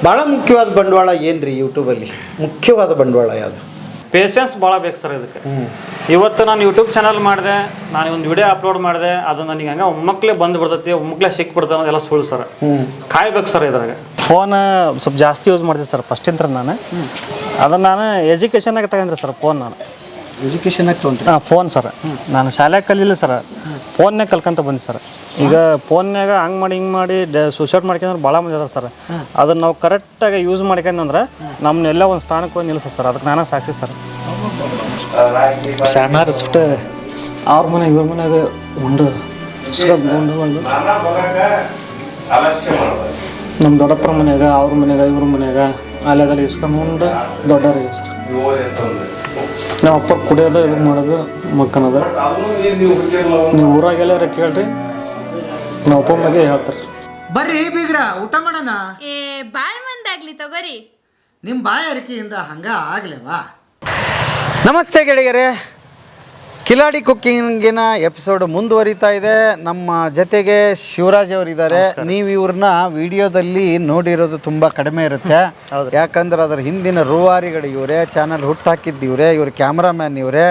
ಭಾಳ ಮುಖ್ಯವಾದ ಬಂಡವಾಳ ಏನ್ರಿ ಯೂಟ್ಯೂಬಲ್ಲಿ? ಮುಖ್ಯವಾದ ಬಂಡವಾಳ ಯಾವುದು? ಪೇಷನ್ಸ್ ಭಾಳ ಬೇಕು ಸರ್ ಇದಕ್ಕೆ. ಇವತ್ತು ನಾನು ಯೂಟ್ಯೂಬ್ ಚಾನಲ್ ಮಾಡಿದೆ, ನಾನು ಒಂದು ವಿಡಿಯೋ ಅಪ್ಲೋಡ್ ಮಾಡಿದೆ, ಅದು ನನಗೆ ಹಂಗೆ ಒಮ್ಮಕ್ಕಲೇ ಬಂದು ಬಿಡ್ತೈತಿ, ಒಮ್ಮಕ್ಕಲೇ ಸಿಕ್ಬಿಡ್ತಾವೆ ಅನ್ನೋದೆಲ್ಲ ಸುಳ್ಳು ಸರ್. ಕಾಯ್ಬೇಕು ಸರ್ ಇದ್ರಾಗ. ಫೋನ್ ಸ್ವಲ್ಪ ಜಾಸ್ತಿ ಯೂಸ್ ಮಾಡ್ತೀನಿ ಸರ್ ಫಸ್ಟಿಂತ್ರ ನಾನು. ಅದನ್ನು ನಾನು ಎಜುಕೇಷನಾಗ ತಗೊಂಡ್ರಿ ಸರ್ ಫೋನ್. ನಾನು ಎಜುಕೇಷನಾಗ ತೊಗೊಂಡ್ರಿ? Phone sir. ನಾನು ಶಾಲೆಗೆ ಕಲಿಲ್ಲ ಸರ್, ಫೋನ್ನೇ ಕಲ್ಕೊಂತ ಬಂದಿ ಸರ್. ಈಗ ಫೋನ್ಯಾಗ ಹಂಗೆ ಮಾಡಿ ಹಿಂಗೆ ಮಾಡಿ ಸೂಸೈಡ್ ಮಾಡ್ಕೊಂಡ್ರೆ ಭಾಳ ಮಂದಿ ಅದಾರ ಸರ್. ಅದನ್ನು ನಾವು ಕರೆಕ್ಟಾಗಿ ಯೂಸ್ ಮಾಡ್ಕೊಂಡ್ರೆ ನಮ್ಮನ್ನ ಎಲ್ಲ ಒಂದು ಸ್ಥಾನಕ್ಕೆ ಹೋಗಿ ನಿಲ್ಲಿಸ ಸರ್. ಅದಕ್ಕೆ ನಾನು ಸಾಕ್ಷಿ ಸರ್. ಸಣ್ಣಾರು ಸುಟ್ಟು ಅವ್ರ ಮನೆಗೆ ಇವ್ರ ಮನೆಯಾಗ ಉಂಡು ಉಂಡು ನಮ್ಮ ದೊಡ್ಡಪ್ಪರ ಮನೆಯಾಗ ಅವ್ರ ಮನೆಯಾಗ ಇವ್ರ ಮನೆಯಾಗ ಅಲೆದಲ್ಲಿ ಇಸ್ಕೊಂಡು ದೊಡ್ಡವ್ರಿಗೆ ಸರ್. ನಾವು ಅಪ್ಪ ಕುಡಿಯೋದು ಇದು ಮಾಡೋದು ಮಕ್ಕನದು. ನೀವು ಊರಾಗೆಲ್ಲ ಕೇಳ್ರಿ, ನಾವು ಅಪ್ಪ ಬಗ್ಗೆ ಹೇಳ್ತಾರೆ. ಬರ್ರಿ ಬೀಗ್ರ ಊಟ ಮಾಡೋಣ. ಬಾಳ್ ಮಂದಾಗ್ಲಿ ತಗೋರಿ. ನಿಮ್ಮ ಬಾಯ ಅರಿಕೆಯಿಂದ ಹಂಗ ಆಗ್ಲೇವಾ? ನಮಸ್ತೆ ಗೆಳೆಯರೇ, ಕಿಲಾಡಿ ಕುಕ್ಕಿಂಗಿನ ಎಪಿಸೋಡ್ ಮುಂದುವರಿತಾ ಇದೆ. ನಮ್ಮ ಜೊತೆಗೆ ಶಿವರಾಜ್ ಅವರು ಇದ್ದಾರೆ. ನೀವು ಇವ್ರನ್ನ ವಿಡಿಯೋದಲ್ಲಿ ನೋಡಿರೋದು ತುಂಬ ಕಡಿಮೆ ಇರುತ್ತೆ, ಯಾಕಂದ್ರೆ ಅದರ ಹಿಂದಿನ ರೂವಾರಿಗಳು ಇವರೇ, ಚಾನಲ್ ಹುಟ್ಟಾಕಿದ್ದು ಇವರೇ, ಇವ್ರ ಕ್ಯಾಮ್ರಾಮ್ಯಾನ್ ಇವರೇ,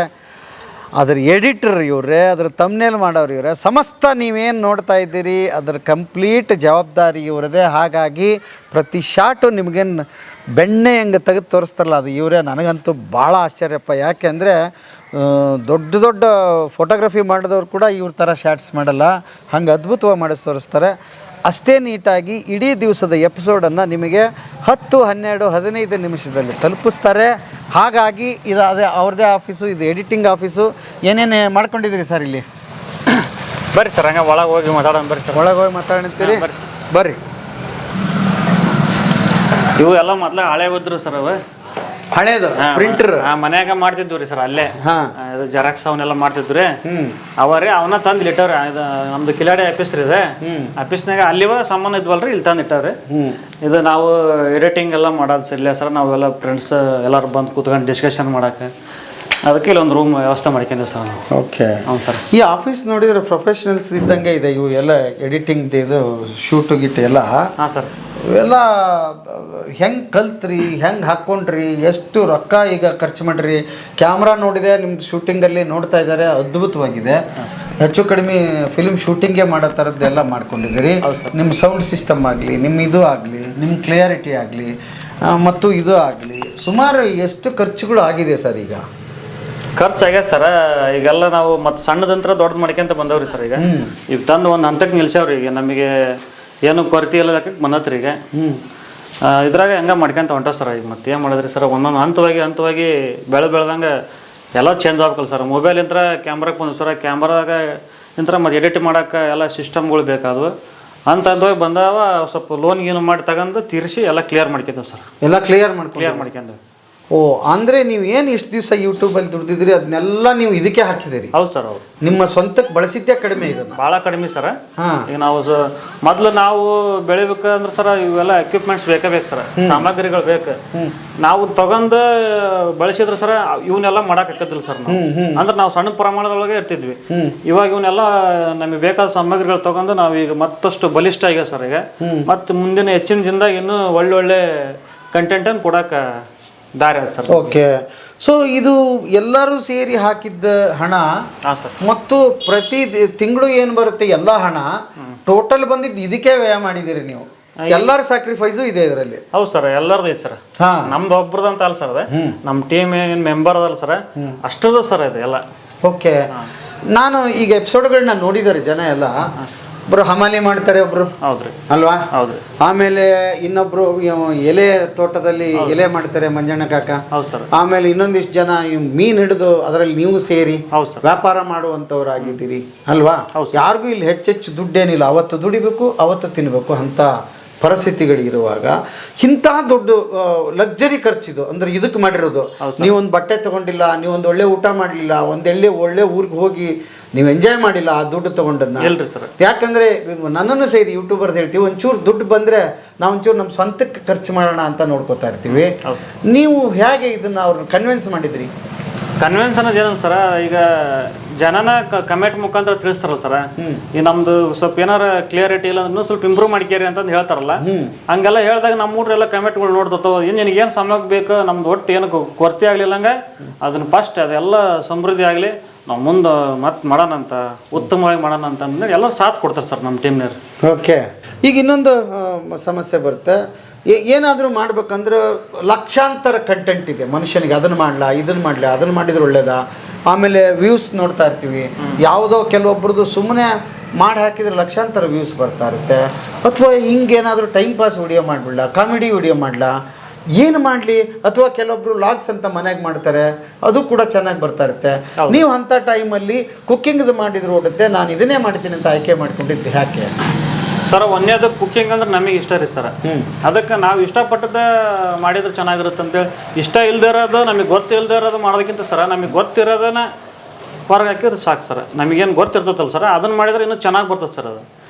ಅದರ ಎಡಿಟರ್ ಇವರೇ, ಅದರ ತಮ್ನೇಲ್ ಮಾಡೋರು ಇವರೇ. ಸಮಸ್ತ ನೀವೇನು ನೋಡ್ತಾ ಇದ್ದೀರಿ ಅದರ ಕಂಪ್ಲೀಟ್ ಜವಾಬ್ದಾರಿ ಇವರದೇ. ಹಾಗಾಗಿ ಪ್ರತಿ ಶಾಟು ನಿಮಗೇನು ಬೆಣ್ಣೆ ಹೆಂಗೆ ತೆಗೆದು ತೋರಿಸ್ತಾರಲ್ಲ ಅದು ಇವರೇ. ನನಗಂತೂ ಭಾಳ ಆಶ್ಚರ್ಯಪ್ಪ, ಯಾಕೆಂದರೆ ದೊಡ್ಡ ದೊಡ್ಡ ಫೋಟೋಗ್ರಫಿ ಮಾಡಿದವ್ರು ಕೂಡ ಇವ್ರ ಥರ ಶಾಟ್ಸ್ ಮಾಡಲ್ಲ, ಹಂಗೆ ಅದ್ಭುತವಾಗಿ ಮಾಡಿಸಿ ತೋರಿಸ್ತಾರೆ. ಅಷ್ಟೇ ನೀಟಾಗಿ ಇಡೀ ದಿವಸದ ಎಪಿಸೋಡನ್ನು ನಿಮಗೆ 10, 12, 15 ನಿಮಿಷದಲ್ಲಿ ತಲುಪಿಸ್ತಾರೆ. ಹಾಗಾಗಿ ಇದು ಅದೇ ಅವ್ರದ್ದೇ ಆಫೀಸು, ಇದು ಎಡಿಟಿಂಗ್ ಆಫೀಸು. ಏನೇನು ಮಾಡ್ಕೊಂಡಿದ್ದೀರಿ ಸರ್ ಇಲ್ಲಿ? ಬರ್ರಿ ಸರ್, ಹಂಗೆ ಒಳಗೆ ಹೋಗಿ ಮಾತಾಡೋಣ. ಬರ್ರಿ ಸರ್, ಒಳಗೆ ಹೋಗಿ ಮಾತಾಡ್ತೀರಿ. ಬರ್ರಿ. ಇವು ಎಲ್ಲ ಮೊದಲ ಹಳೆ ಹೋದ್ರು ಸರ್. ಅವ ಹಳೇದು ಪ್ರಿಂಟರ್ ಮನ್ಯಾಗ ಮಾಡ್ತಿದ್ವಿ ರೀ ಸರ್. ಅಲ್ಲೇ ಜೆರಾಕ್ಸ್ ಅವನ್ನೆಲ್ಲ ಮಾಡ್ತಿದ್ವಿ. ಅವರೇ ಅವನ್ನ ತಂದು ಇಟ್ಟವ್ರಿ. ನಮ್ದು ಕಿಲಾಡಿ ಆಫೀಸ್ ರೀ ಇದೆ. ಆಫೀಸ್ನಾಗ ಅಲ್ಲಿವ ಸಾಮಾನು ಇದ್ವಲ್ರಿ, ಇಲ್ಲಿ ತಂದು ಇಟ್ಟವ್ರಿ. ಇದು ನಾವು ಎಡಿಟಿಂಗ್ ಎಲ್ಲ ಮಾಡೋದು ಇಲ್ಲೇ ಸರ್. ನಾವೆಲ್ಲ ಫ್ರೆಂಡ್ಸ್ ಎಲ್ಲರೂ ಬಂದು ಕೂತ್ಕೊಂಡು ಡಿಸ್ಕಷನ್ ಮಾಡಕ್ಕೆ, ಅದಕ್ಕೆ ಇಲ್ಲೊಂದು ರೂಮ್ ವ್ಯವಸ್ಥೆ ಮಾಡ್ಕೊಂಡಿವಿ ಸರ್ ನಾವು. ಓಕೆ. ಹೌದು ಸರ್. ಈ ಆಫೀಸ್ ನೋಡಿದ್ರೆ ಪ್ರೊಫೆಷನಲ್ಸ್ ಇದ್ದಂಗೆ ಇದೆ. ಇವು ಎಲ್ಲ ಎಡಿಟಿಂಗ್ ಇದು ಶೂಟು ಗಿಟ್ ಎಲ್ಲ. ಹಾಂ ಸರ್. ಇವೆಲ್ಲ ಹೆಂಗೆ ಕಲ್ತ್ರಿ, ಹೆಂಗೆ ಹಾಕ್ಕೊಂಡ್ರಿ, ಎಷ್ಟು ರೊಕ್ಕ ಈಗ ಖರ್ಚು ಮಾಡಿರಿ? ಕ್ಯಾಮ್ರಾ ನೋಡಿದೆ ನಿಮ್ದು ಶೂಟಿಂಗಲ್ಲಿ ನೋಡ್ತಾ ಇದ್ದಾರೆ, ಅದ್ಭುತವಾಗಿದೆ. ಹೆಚ್ಚು ಕಡಿಮೆ ಫಿಲ್ಮ್ ಶೂಟಿಂಗೇ ಮಾಡೋ ಥರದ್ದೆಲ್ಲ ಮಾಡ್ಕೊಂಡಿದ್ದೀರಿ. ನಿಮ್ಮ ಸೌಂಡ್ ಸಿಸ್ಟಮ್ ಆಗಲಿ, ನಿಮ್ಮ ಇದು ಆಗಲಿ, ನಿಮ್ಮ ಕ್ಲಿಯರಿಟಿ ಆಗಲಿ, ಮತ್ತು ಇದು ಆಗಲಿ, ಸುಮಾರು ಎಷ್ಟು ಖರ್ಚುಗಳು ಆಗಿದೆ ಸರ್ ಈಗ? ಖರ್ಚಾಗ್ಯದ ಸರ. ಈಗೆಲ್ಲ ನಾವು ಮತ್ತು ಸಣ್ಣದಂತ್ರ ದೊಡ್ಡದು ಮಾಡ್ಕೊಂತ ಬಂದವ್ರಿ ಸರ್. ಈಗ ತಂದು ಒಂದು ಹಂತಕ್ಕೆ ನಿಲ್ಸ್ಯಾವ್ರಿ. ಈಗ ನಮಗೆ ಏನು ಕೊರತೆ ಇಲ್ಲ ಲೆಕ್ಕಕ್ಕೆ ಬಂದತ್ರಿ. ಈಗ ಇದ್ರಾಗ ಹೆಂಗೆ ಮಾಡ್ಕೊಂತ ಹೊಂಟವ ಸರ್. ಈಗ ಮತ್ತೆ ಏನು ಮಾಡಿದ್ರಿ ಸರ್, ಒಂದೊಂದು ಹಂತವಾಗಿ ಬೆಳೆದಂಗೆ ಎಲ್ಲ ಚೇಂಜ್ ಆಗ್ಬೇಕಲ್ಲ ಸರ್. ಮೊಬೈಲಿಂದ ಕ್ಯಾಮ್ರಾಕ್ಕೆ ಬಂದು ಸರ್, ಕ್ಯಾಮ್ರಾದಾಗ ಇಂಥ ಮತ್ತು ಎಡಿಟ್ ಮಾಡೋಕೆ ಎಲ್ಲ ಸಿಸ್ಟಮ್ಗಳು ಬೇಕಾದವು. ಹಂತವಾಗಿ ಬಂದಾವ. ಸ್ವಲ್ಪ ಲೋನ್ ಗೀನು ಮಾಡಿ ತಗೊಂಡು ತೀರಿಸಿ ಎಲ್ಲ ಕ್ಲಿಯರ್ ಮಾಡ್ಕೊಂತೇವೆ ಸರ್. ಎಲ್ಲ ಕ್ಲಿಯರ್ ಮಾಡ್ಕೊಂಡೇವೆ. ಓ, ಅಂದರೆ ನೀವು ಏನು ಇಷ್ಟು ದಿವಸ ಯೂಟ್ಯೂಬಲ್ಲಿ ದುಡ್ದಿದ್ರಿ ಅದನ್ನೆಲ್ಲ ನೀವು ಇದಕ್ಕೆ ಹಾಕಿದಿರಿ? ಹೌದು ಸರ್. ಹೌದು. ನಿಮ್ಮ ಸ್ವಂತಕ್ಕೆ ಬಳಸಿದ್ದೇ ಕಡಿಮೆ ಇದನ್ನು? ಭಾಳ ಕಡಿಮೆ ಸರ್. ಈಗ ನಾವು ಮೊದಲು ನಾವು ಬೆಳಿಬೇಕಂದ್ರೆ ಸರ್ ಇವೆಲ್ಲ ಎಕ್ವಿಪ್ಮೆಂಟ್ಸ್ ಬೇಕು ಸರ್, ಸಾಮಗ್ರಿಗಳು ಬೇಕು. ನಾವು ತಗೊಂಡು ಬಳಸಿದ್ರೆ ಸರ್ ಇವನ್ನೆಲ್ಲ ಮಾಡೋಕ್ಕಾಗತ್ತಿಲ್ಲ ಸರ್. ನಾವು ಅಂದ್ರೆ ನಾವು ಸಣ್ಣ ಪ್ರಮಾಣದೊಳಗೆ ಇರ್ತಿದ್ವಿ. ಇವಾಗ ಇವನ್ನೆಲ್ಲ ನಮಗೆ ಬೇಕಾದ ಸಾಮಗ್ರಿಗಳು ತಗೊಂಡು ನಾವು ಈಗ ಮತ್ತಷ್ಟು ಬಲಿಷ್ಠ ಆಗಿದೆ ಸರ್. ಈಗ ಮತ್ತು ಮುಂದಿನ ಹೆಚ್ಚಿನ ದಿನದಾಗ ಇನ್ನೂ ಒಳ್ಳೊಳ್ಳೆ ಕಂಟೆಂಟನ್ನು ಕೊಡೋಕೆ ದಾರಿ ಆಯ್ತು ಸರ್. ಓಕೆ. ಸೊ ಇದು ಎಲ್ಲರೂ ಸೇರಿ ಹಾಕಿದ್ದ ಹಣ ಮತ್ತು ಪ್ರತಿ ತಿಂಗಳು ಏನು ಬರುತ್ತೆ ಎಲ್ಲ ಹಣ ಟೋಟಲ್ ಬಂದಿದ್ದು ಇದಕ್ಕೆ ವ್ಯಯ ಮಾಡಿದಿರಿ ನೀವು? ಎಲ್ಲರ ಸ್ಯಾಕ್ರಿಫೈಸು ಇದೆ ಇದರಲ್ಲಿ? ಹೌದು ಸರ್, ಎಲ್ಲರದ್ದು ಐತೆ ಸರ್. ನಮ್ದು ಒಬ್ರದಂತ ಅಲ್ಲ ಸರ್, ಅದೇ ನಮ್ಮ ಟೀಮ್ ಏನು ಮೆಂಬರ್ ಅದಲ್ಲ ಸರ್, ಅಷ್ಟದ ಸರ್ ಇದು ಎಲ್ಲ. ಓಕೆ. ನಾನು ಈಗ ಎಪಿಸೋಡ್ಗಳನ್ನ ನೋಡಿದ್ದಾರೆ ಜನ ಎಲ್ಲ. ಒಬ್ರು ಹಮಾಲಿ ಮಾಡ್ತಾರೆ, ಒಬ್ರು. ಹೌದ್ರಿ. ಅಲ್ವಾ? ಹೌದ್ರಿ. ಆಮೇಲೆ ಇನ್ನೊಬ್ರು ಎಲೆ ತೋಟದಲ್ಲಿ ಎಲೆ ಮಾಡ್ತಾರೆ, ಮಂಜಣ್ಣ ಕಾಕ. ಹೌದು ಸರ್. ಆಮೇಲೆ ಇನ್ನೊಂದಿಷ್ಟು ಜನ ಮೀನ್ ಹಿಡಿದು ಅದರಲ್ಲಿ ನೀವು ಸೇರಿ ವ್ಯಾಪಾರ ಮಾಡುವಂತವ್ರಾಗಿದ್ದೀರಿ ಅಲ್ವಾ? ಯಾರಿಗೂ ಇಲ್ಲಿ ಹೆಚ್ಚೆಚ್ಚು ದುಡ್ಡೇನಿಲ್ಲ. ಅವತ್ತು ದುಡಿಬೇಕು, ಅವತ್ತು ತಿನ್ಬೇಕು ಅಂತ ಪರಿಸ್ಥಿತಿಗಳಿರುವಾಗ ಇಂಥ ದೊಡ್ಡ ಲಕ್ಸರಿ ಖರ್ಚಿದು ಅಂದ್ರೆ ಇದಕ್ಕೆ ಮಾಡಿರೋದು. ನೀವೊಂದು ಬಟ್ಟೆ ತಗೊಂಡಿಲ್ಲ, ನೀವೊಂದು ಒಳ್ಳೆ ಊಟ ಮಾಡಲಿಲ್ಲ, ಒಳ್ಳೆ ಊರಿಗೆ ಹೋಗಿ ನೀವು ಎಂಜಾಯ್ ಮಾಡಿಲ್ಲ ಆ ದುಡ್ಡು ತಗೊಂಡನ್ನ. ಯಾಕಂದ್ರೆ ನನ್ನನ್ನು ಸೇರಿ ಯೂಟ್ಯೂಬರ್ಸ್ ಹೇಳ್ತೀವಿ, ಒಂಚೂರು ದುಡ್ಡು ಬಂದ್ರೆ ನಾವು ಒಂಚೂರು ನಮ್ಮ ಸ್ವಂತಕ್ಕೆ ಖರ್ಚು ಮಾಡೋಣ ಅಂತ ನೋಡ್ಕೋತಾ ಇರ್ತೀವಿ. ನೀವು ಹೇಗೆ ಇದನ್ನ ಅವ್ರನ್ನ ಕನ್ವಿನ್ಸ್ ಮಾಡಿದ್ರಿ? ಕನ್ವೆನ್ಸ್ ಅನ್ನೋದು ಏನಂತ ಸರ, ಈಗ ಜನನ ಕಮೆಂಟ್ ಮುಖಾಂತರ ತಿಳಿಸ್ತಾರಲ್ಲ ಸರ, ಈ ನಮ್ದು ಸ್ವಲ್ಪ ಏನಾರ ಕ್ಲಿಯರಿಟಿ ಇಲ್ಲ ಇನ್ನೂ ಸ್ವಲ್ಪ ಇಂಪ್ರೂವ್ ಮಾಡ್ಕೇರಿ ಅಂತಂದು ಹೇಳ್ತಾರಲ್ಲ, ಹಂಗೆಲ್ಲ ಹೇಳಿದಾಗ ನಮ್ಮ ಹುಡ್ರೆಲ್ಲ ಕಮೆಂಟ್ಗಳು ನೋಡ್ತಾವ, ನಿನಗೇನು ಸಮಯಕ್ಕೆ ಬೇಕು, ನಮ್ದು ಒಟ್ಟು ಏನು ಕೊರತೆ ಆಗ್ಲಿಲ್ಲಂಗ ಅದನ್ನ ಫಸ್ಟ್ ಅದೆಲ್ಲ ಸಮೃದ್ಧಿ ಆಗಲಿ, ನಾವು ಮುಂದೆ ಮತ್ತೆ ಮಾಡೋಣಂತ, ಉತ್ತಮವಾಗಿ ಮಾಡೋಣ ಅಂತ ಅಂದ್ರೆ ಎಲ್ಲರೂ ಸಾಥ್ ಕೊಡ್ತಾರೆ ಸರ್ ನಮ್ಮ ಟೀಮ್ನವ್ರು. ಓಕೆ. ಈಗ ಇನ್ನೊಂದು ಸಮಸ್ಯೆ ಬರುತ್ತೆ, ಏನಾದರೂ ಮಾಡ್ಬೇಕಂದ್ರೆ ಲಕ್ಷಾಂತರ ಕಂಟೆಂಟ್ ಇದೆ ಮನುಷ್ಯನಿಗೆ, ಅದನ್ನು ಮಾಡಲಾ ಇದನ್ನು ಮಾಡಲಾ ಅದನ್ನು ಮಾಡಿದ್ರೆ ಒಳ್ಳೇದಾ, ಆಮೇಲೆ ವ್ಯೂಸ್ ನೋಡ್ತಾ ಇರ್ತೀವಿ, ಯಾವುದೋ ಕೆಲವೊಬ್ರದ್ದು ಸುಮ್ಮನೆ ಮಾಡಿ ಹಾಕಿದರೆ ಲಕ್ಷಾಂತರ ವ್ಯೂಸ್ ಬರ್ತಾ ಇರುತ್ತೆ, ಅಥವಾ ಹಿಂಗೇನಾದರೂ ಟೈಮ್ ಪಾಸ್ ವಿಡಿಯೋ ಮಾಡಿಬಿಡ್ಲಾ, ಕಾಮಿಡಿ ವಿಡಿಯೋ ಮಾಡಲಾ, ಏನು ಮಾಡಲಿ, ಅಥವಾ ಕೆಲವೊಬ್ರು ಲಾಗ್ಸ್ ಅಂತ ಮನೆಯಾಗ ಮಾಡ್ತಾರೆ, ಅದು ಕೂಡ ಚೆನ್ನಾಗಿ ಬರ್ತಾ ಇರುತ್ತೆ. ನೀವು ಅಂಥ ಟೈಮಲ್ಲಿ ಕುಕ್ಕಿಂಗ್ದು ಮಾಡಿದ್ರು ಹೋಗುತ್ತೆ, ನಾನು ಇದನ್ನೇ ಮಾಡ್ತೀನಿ ಅಂತ ಆಯ್ಕೆ ಮಾಡ್ಕೊಂಡಿದ್ದೆ ಯಾಕೆ ಸರ್? ಒಂದೇದು ಕುಕ್ಕಿಂಗ್ ಅಂದ್ರೆ ನಮಗೆ ಇಷ್ಟ ರೀ ಸರ್, ಅದಕ್ಕೆ ನಾವು ಇಷ್ಟಪಟ್ಟದ ಮಾಡಿದ್ರೆ ಚೆನ್ನಾಗಿರುತ್ತೆ ಅಂತೇಳಿ. ಇಷ್ಟ ಇಲ್ಲದೆ ಇರೋದು, ನಮಗೆ ಗೊತ್ತಿಲ್ಲದೆ ಇರೋದು ಮಾಡೋದಕ್ಕಿಂತ ಸರ, ನಮಗೆ ಗೊತ್ತಿರೋದನ್ನ ಹೊರಗೆ ಹಾಕಿದ್ರೆ ಸಾಕು ಸರ್. ನಮಗೇನು ಗೊತ್ತಿರ್ತದಲ್ಲ ಸರ್, ಅದನ್ನು ಮಾಡಿದ್ರೆ ಇನ್ನೂ ಚೆನ್ನಾಗಿ ಬರ್ತದೆ ಸರ್. ಅದು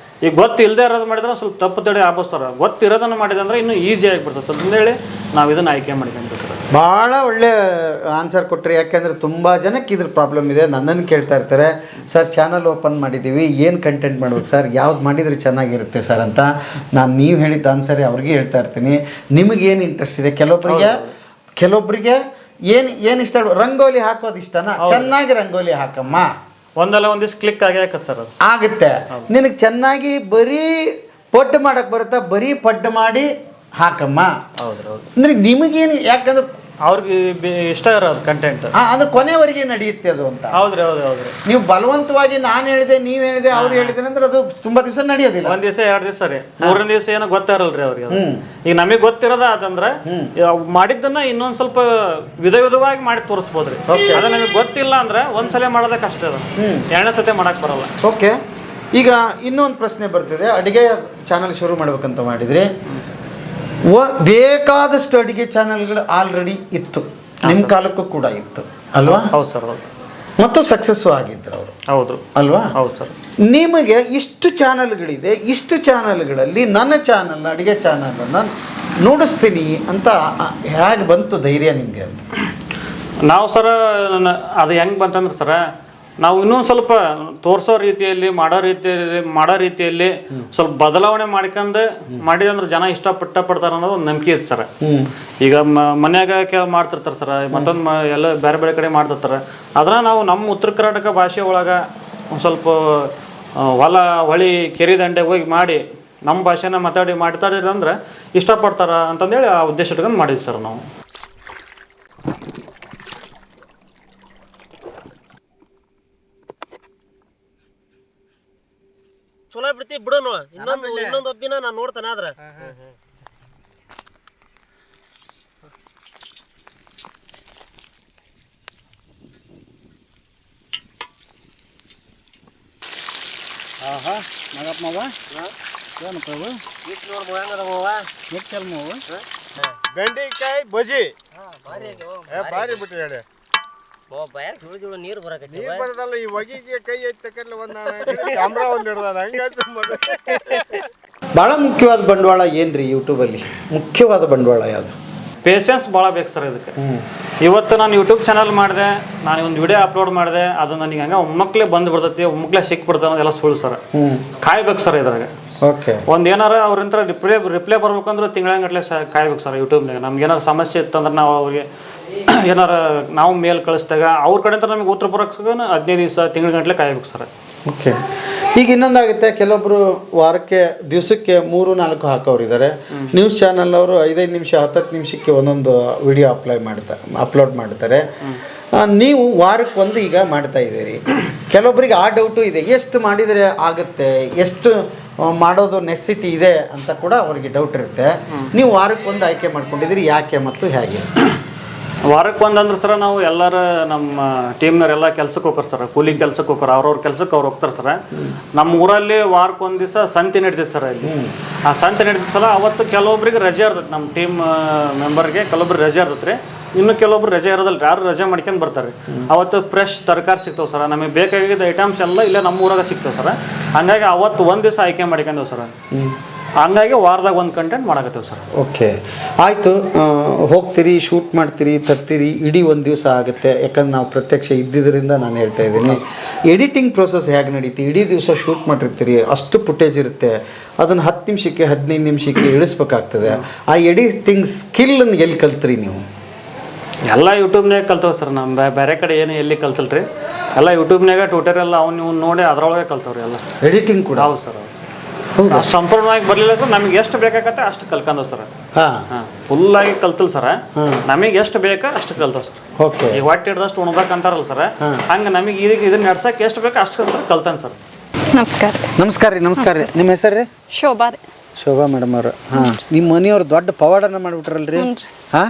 ಈಗ ಗೊತ್ತಿಲ್ಲದೆ ಇರೋದು ಮಾಡಿದ್ರೆ ಸ್ವಲ್ಪ ತಪ್ಪು ತಡೆ ಆಗ್ಬೋದು ಸರ್, ಗೊತ್ತಿರೋದನ್ನು ಮಾಡಿದೆ ಅಂದರೆ ಇನ್ನೂ ಈಸಿ ಆಗಿಬಿಡ್ತದೆ ಅಂತೇಳಿ ನಾವು ಇದನ್ನು ಆಯ್ಕೆ ಮಾಡ್ಕೊಂತೀವಿ ಸರ್. ಭಾಳ ಒಳ್ಳೆ ಆನ್ಸರ್ ಕೊಟ್ಟರೆ, ಯಾಕೆಂದರೆ ತುಂಬ ಜನಕ್ಕೆ ಇದ್ರ ಪ್ರಾಬ್ಲಮ್ ಇದೆ. ನನ್ನನ್ನು ಕೇಳ್ತಾ ಇರ್ತಾರೆ, ಸರ್ ಚಾನಲ್ ಓಪನ್ ಮಾಡಿದ್ದೀವಿ, ಏನು ಕಂಟೆಂಟ್ ಮಾಡ್ಬೇಕು ಸರ್, ಯಾವ್ದು ಮಾಡಿದರೆ ಚೆನ್ನಾಗಿರುತ್ತೆ ಸರ್ ಅಂತ. ನಾನು ನೀವು ಹೇಳಿದ್ದ ಆನ್ಸರೇ ಅವ್ರಿಗೆ ಹೇಳ್ತಾ ಇರ್ತೀನಿ. ನಿಮಗೇನು ಇಂಟ್ರೆಸ್ಟ್ ಇದೆ, ಕೆಲವೊಬ್ಬರಿಗೆ ಏನು ಇಷ್ಟ, ರಂಗೋಲಿ ಹಾಕೋದು ಇಷ್ಟನಾ, ಚೆನ್ನಾಗಿ ರಂಗೋಲಿ ಹಾಕಮ್ಮ, ಒಂದಲ್ಲ ಒಂದಿವ್ಸ ಕ್ಲಿಕ್ ಆಗಿ ಹಾಕತ್ತೆ ಸರ್, ಅದು ಆಗುತ್ತೆ. ನಿನಗೆ ಚೆನ್ನಾಗಿ ಬರೀ ಪಡ್ಡು ಮಾಡಕ್ಕೆ ಬರುತ್ತಾ, ಬರೀ ಪಡ್ಡು ಮಾಡಿ ಹಾಕಮ್ಮ. ಹೌದು ಅಂದ್ರೆ ನಿಮಗೇನು, ಯಾಕಂದ್ರೆ ಅವ್ರಿಗೆ ಇಷ್ಟ ಇರೋದು ಕಂಟೆಂಟ್ ಅಂದ್ರೆ ಕೊನೆವರೆಗೆ ನಡೆಯುತ್ತೆ ಅದು ಅಂತ. ಹೌದ್ರಿ ಹೌದು ಹೌದ್ರಿ. ನೀವು ಬಲವಂತವಾಗಿ ನಾನು ಹೇಳಿದೆ ನೀವು ಹೇಳಿದೆ ಅವ್ರು ಹೇಳಿದ್ರೆ ಅಂದ್ರೆ ಅದು ತುಂಬಾ ದಿವಸ ನಡೆಯೋದಿಲ್ಲ. ಒಂದ್ ದಿವಸ 2 ದಿವಸ ರೀ, 3ನೇ ದಿವಸ ಏನೋ ಗೊತ್ತಾರಲ್ರಿ ಅವ್ರಿಗೆ. ಈಗ ನಮಗೆ ಗೊತ್ತಿರೋದ ಅದಂದ್ರೆ ಮಾಡಿದ್ದನ್ನ ಇನ್ನೊಂದ್ ಸ್ವಲ್ಪ ವಿಧವಾಗಿ ಮಾಡಿ ತೋರಿಸ್ಬೋದ್ರಿ. ಅದ ನಮಗೆ ಗೊತ್ತಿಲ್ಲ ಅಂದ್ರೆ ಒಂದ್ಸಲ ಮಾಡೋದಕ್ಕೆ ಕಷ್ಟ ಅದ, 2ನೇ ಸತಿ ಮಾಡಕ್ ಬರಲ್ಲ. ಓಕೆ. ಈಗ ಇನ್ನೊಂದು ಪ್ರಶ್ನೆ ಬರ್ತಿದೆ, ಅಡಿಗೆ ಚಾನಲ್ ಶುರು ಮಾಡ್ಬೇಕಂತ ಮಾಡಿದ್ರಿ, ಬೇಕಾದಷ್ಟು ಅಡಿಗೆ ಚಾನಲ್ಗಳು ಆಲ್ರೆಡಿ ಇತ್ತು, ನಿಮ್ಮ ಕಾಲಕ್ಕೂ ಕೂಡ ಇತ್ತು ಅಲ್ವಾ? ಹೌದು ಸರ್, ಹೌದು. ಮತ್ತು ಸಕ್ಸಸ್ಸು ಆಗಿದ್ರು ಅವರು, ಹೌದು ಅಲ್ವಾ? ಹೌದು ಸರ್. ನಿಮಗೆ ಇಷ್ಟು ಚಾನಲ್ಗಳಿದೆ, ಇಷ್ಟು ಚಾನಲ್ಗಳಲ್ಲಿ ನನ್ನ ಚಾನಲ್, ಅಡಿಗೆ ಚಾನಲನ್ನು ನೋಡಿಸ್ತೀನಿ ಅಂತ ಹೇಗೆ ಬಂತು ಧೈರ್ಯ ನಿಮಗೆ? ನಾವು ಸರ ಅದು ಹೆಂಗೆ ಬಂತಂದ್ರೆ ಸರ, ನಾವು ಇನ್ನೊಂದು ಸ್ವಲ್ಪ ತೋರಿಸೋ ರೀತಿಯಲ್ಲಿ ಮಾಡೋ ರೀತಿಯಲ್ಲಿ ಸ್ವಲ್ಪ ಬದಲಾವಣೆ ಮಾಡ್ಕೊಂಡು ಮಾಡಿದಂದ್ರೆ ಜನ ಇಷ್ಟಪಡ್ತಾರೆ ಅನ್ನೋದು ಒಂದು ನಂಬಿಕೆ ಇತ್ತು ಸರ್. ಈಗ ಮನ್ಯಾಗ ಮಾಡ್ತಿರ್ತಾರೆ ಸರ್, ಮತ್ತೊಂದು ಎಲ್ಲ ಬೇರೆ ಬೇರೆ ಕಡೆ ಮಾಡ್ತಿರ್ತಾರೆ. ಅದನ್ನ ನಾವು ನಮ್ಮ ಉತ್ತರ ಕರ್ನಾಟಕ ಭಾಷೆ ಒಳಗೆ ಒಂದು ಸ್ವಲ್ಪ ಹೊಳಿ ಕೆರೆ ದಂಡೆ ಹೋಗಿ ಮಾಡಿ ನಮ್ಮ ಭಾಷೆನ ಮಾತಾಡಿದ್ರೆ ಅಂದ್ರೆ ಇಷ್ಟಪಡ್ತಾರ ಅಂತಂದೇಳಿ ಆ ಉದ್ದೇಶ ಇಟ್ಕೊಂಡು ಮಾಡಿದ್ವಿ ಸರ್ ನಾವು. ಚಲೋ ಬಿಡ್ತಿ ಬಿಡೋನು, ಇನ್ನೊಂದು ಒಬ್ಬಿನ ನಾನು ನೋಡ್ತಾನೆ ಆದ್ರ. ಬೆಂಡೆಕಾಯಿ ಬಜಿ ಭಾರಿ ಬಿಟ್ಟು ಹೇಳಿ ನೀರು ಬರಕತ್ತಿ, ನೀರ್ ಬರೋದಲ್ಲ, ಈ ಹೊಗಿಗೆ ಕೈ ಐತಿ ತಕ್ಕಲ್ಲ ಕ್ಯಾಮ್ರಾ ಒಂದು ಹಿಡ್ದಾನ ಹಂಗ. ಭಾಳ ಮುಖ್ಯವಾದ ಬಂಡವಾಳ ಏನ್ರಿ ಯೂಟ್ಯೂಬಲ್ಲಿ? ಮುಖ್ಯವಾದ ಬಂಡವಾಳ ಯಾವುದು? ಪೇಷನ್ಸ್ ಭಾಳ ಬೇಕು ಸರ್ ಇದಕ್ಕೆ. ಇವತ್ತು ನಾನು ಯೂಟ್ಯೂಬ್ ಚಾನಲ್ ಮಾಡಿದೆ, ನಾನು ಒಂದು ವಿಡಿಯೋ ಅಪ್ಲೋಡ್ ಮಾಡಿದೆ, ಅದು ನನಗೆ ಹಂಗೆ ಒಮ್ಮಕ್ಲೇ ಬಂದು ಬಿಡ್ತೈತಿ, ಒಮ್ಮಕ್ಲೇ ಸಿಕ್ಬಿಡ್ತಾವೆ ಅನ್ನೋದೆಲ್ಲ ಸುಳ್ಳು ಸರ್. ಕಾಯ್ಬೇಕು ಸರ್ ಇದ್ರಾಗ. ಓಕೆ. ಒಂದು ಏನಾರ ಅವ್ರಿಂದ ರಿಪ್ಲೈ ಬರ್ಬೇಕಂದ್ರೆ ತಿಂಗಳಂಗಟ್ಲೆ ಕಾಯ್ಬೇಕು ಸರ್ ಯೂಟ್ಯೂಬ್ನಾಗ. ನಮ್ಗೆ ಏನಾರು ಸಮಸ್ಯೆ ಇತ್ತಂದ್ರೆ ನಾವು ಅವ್ರಿಗೆ ಏನಾರ ನಾವು ಮೇಲ್ ಕಳಿಸಿದಾಗ ಅವ್ರ ಕಡೆಯಿಂದ ನಮಗೆ ಉತ್ತರ ಬರೋಕೆ 15 ದಿವಸ ತಿಂಗಳಗಂಟ್ಲೆ ಕಾಯ್ಬೇಕು ಸರ್. ಓಕೆ. ಈಗ ಇನ್ನೊಂದಾಗುತ್ತೆ, ಕೆಲವೊಬ್ರು ವಾರಕ್ಕೆ ದಿವಸಕ್ಕೆ 3-4 ಹಾಕೋರಿದ್ದಾರೆ. ನ್ಯೂಸ್ ಚಾನಲ್ ಅವರು 5-5 ನಿಮಿಷ 10 ನಿಮಿಷಕ್ಕೆ ಒಂದೊಂದು ವಿಡಿಯೋ ಅಪ್ಲೋಡ್ ಮಾಡ್ತಾರೆ. ನೀವು ವಾರಕ್ಕೆ ಒಂದು ಈಗ ಮಾಡ್ತಾ ಇದ್ದೀರಿ. ಕೆಲವೊಬ್ಬರಿಗೆ ಆ ಡೌಟು ಇದೆ, ಎಷ್ಟು ಮಾಡಿದರೆ ಆಗುತ್ತೆ, ಎಷ್ಟು ಮಾಡೋದು ನೆಸಿಟಿ ಇದೆ ಅಂತ ಕೂಡ ಅವ್ರಿಗೆ ಡೌಟ್ ಇರುತ್ತೆ. ನೀವು ವಾರಕ್ಕೆ ಒಂದು ಆಯ್ಕೆ ಮಾಡ್ಕೊಂಡಿದ್ದೀರಿ, ಯಾಕೆ ಮತ್ತು ಹೇಗೆ? ವಾರಕ್ಕೆ ಒಂದಂದ್ರೆ ಸರ ನಾವು ಎಲ್ಲರ ನಮ್ಮ ಟೀಮ್ನವರೆಲ್ಲ ಕೆಲ್ಸಕ್ಕೆ ಹೋಗ್ತಾರೆ ಸರ್, ಕೂಲಿ ಕೆಲ್ಸಕ್ಕೆ ಹೋಗ್ತಾರೆ, ಅವ್ರವ್ರ ಕೆಲ್ಸಕ್ಕೆ ಅವ್ರು ಹೋಗ್ತಾರೆ ಸರ. ನಮ್ಮ ಊರಲ್ಲಿ ವಾರಕ್ಕೆ ಒಂದು ದಿವಸ ಸಂತೆ ನಡೀತೈತೆ ಸರ್. ಇಲ್ಲಿ ಆ ಸಂತೆ ನಡೀತೈತೆ ಸಲ ಅವತ್ತು ಕೆಲವೊಬ್ರಿಗೆ ರಜೆ ಇರ್ತೈತೆ, ನಮ್ಮ ಟೀಮ್ ಮೆಂಬರ್ಗೆ ಕೆಲವೊಬ್ರಿಗೆ ರಜೆ ಇರ್ತೈತೆ ರೀ, ಇನ್ನು ಕೆಲವೊಬ್ರು ರಜೆ ಇರೋದಲ್ಲ, ಯಾರು ರಜೆ ಮಾಡ್ಕೊಂಡು ಬರ್ತಾರೆ. ಅವತ್ತು ಫ್ರೆಶ್ ತರಕಾರಿ ಸಿಗ್ತಾವೆ ಸರ್, ನಮಗೆ ಬೇಕಾಗಿದ್ದ ಐಟಮ್ಸ್ ಎಲ್ಲ ಇಲ್ಲೇ ನಮ್ಮ ಊರಾಗ ಸಿಗ್ತಾವೆ ಸರ್. ಹಂಗಾಗಿ ಅವತ್ತು ಒಂದು ದಿವಸ ಆಯ್ಕೆ ಮಾಡ್ಕೊಂಡೇವು ಸರ್. ಹಂಗಾಗಿ ವಾರದಾಗ ಒಂದು ಕಂಟೆಂಟ್ ಮಾಡಕತ್ತೀವಿ ಸರ್. ಓಕೆ, ಆಯಿತು. ಹೋಗ್ತೀರಿ, ಶೂಟ್ ಮಾಡ್ತೀರಿ, ತರ್ತೀರಿ, ಇಡೀ ಒಂದು ದಿವಸ ಆಗುತ್ತೆ. ಯಾಕಂದ್ರೆ ನಾವು ಪ್ರತ್ಯಕ್ಷ ಇದ್ದಿದ್ದರಿಂದ ನಾನು ಹೇಳ್ತಾ ಇದ್ದೀನಿ. ಎಡಿಟಿಂಗ್ ಪ್ರೋಸೆಸ್ ಹೇಗೆ ನಡೀತಿ? ಇಡೀ ದಿವಸ ಶೂಟ್ ಮಾಡಿರ್ತೀರಿ, ಅಷ್ಟು ಫುಟೇಜ್ ಇರುತ್ತೆ, ಅದನ್ನು 10 ನಿಮಿಷಕ್ಕೆ 15 ನಿಮಿಷಕ್ಕೆ ಇಳಿಸ್ಬೇಕಾಗ್ತದೆ. ಆ ಎಡಿಟಿಂಗ್ ಸ್ಕಿಲ್ಲನ್ನು ಎಲ್ಲಿ ಕಲ್ತ್ರಿ ನೀವು? ಎಲ್ಲ ಯೂಟ್ಯೂಬ್ನಾಗ ಕಲ್ತವ್ ಸರ್. ನಮ್ಮ ಬೇರೆ ಕಡೆ ಏನು ಎಲ್ಲಿ ಕಲ್ತಲ್ರಿ, ಎಲ್ಲ ಯೂಟ್ಯೂಬ್ನಾಗ ಟ್ಯೂಟೋರಿಯಲ್ ಅವ್ನು ನೀವು ನೋಡಿ ಅದರೊಳಗೆ ಕಲ್ತವ್ರಿ ಎಲ್ಲ ಎಡಿಟಿಂಗ್ ಕೂಡ? ಹೌದು ಸರ್. ಅಷ್ಟು ಸಂಪೂರ್ಣವಾಗಿ ಬರಲಿಲ್ಲ ಅಂದ್ರೆ ನಮಗೆ ಎಷ್ಟು ಬೇಕಾಗತ್ತೆ ಅಷ್ಟು ಕಲ್ಕೊಂಡವ್ ಸರ್. ಹಾಂ, ಫುಲ್ಲಾಗಿ ಕಲ್ತಲ್ ಸರ್. ನಮಗೆ ಎಷ್ಟು ಬೇಕಾ ಅಷ್ಟು ಕಲ್ತವ್ ಸರ್. ಓಕೆ, ಈಗ ಹೊಟ್ಟೆ ಹಿಡ್ದಷ್ಟು ಉಣ್ಬೇಕಂತಾರಲ್ಲ ಸರ್, ಹಂಗೆ ನಮಗೆ ಈಗ ಇದನ್ನ ನಡ್ಸಕ್ಕೆ ಎಷ್ಟು ಬೇಕು ಅಷ್ಟು ಕಲ್ತಾನೆ ಸರ್. ನಮಸ್ಕಾರ. ನಮಸ್ಕಾರ ರೀ. ನಮಸ್ಕಾರ ರೀ. ನಿಮ್ಮ ಹೆಸರು ರೀ? ಶೋಭಾ ರೀ. ಶೋಭಾ ಮೇಡಮ್ ಅವರು. ಹಾಂ, ನಿಮ್ಮ ಮನೆಯವ್ರು ದೊಡ್ಡ ಪವಾಡನ ಮಾಡಿಬಿಟ್ರಲ್ರಿ? ಹಾಂ,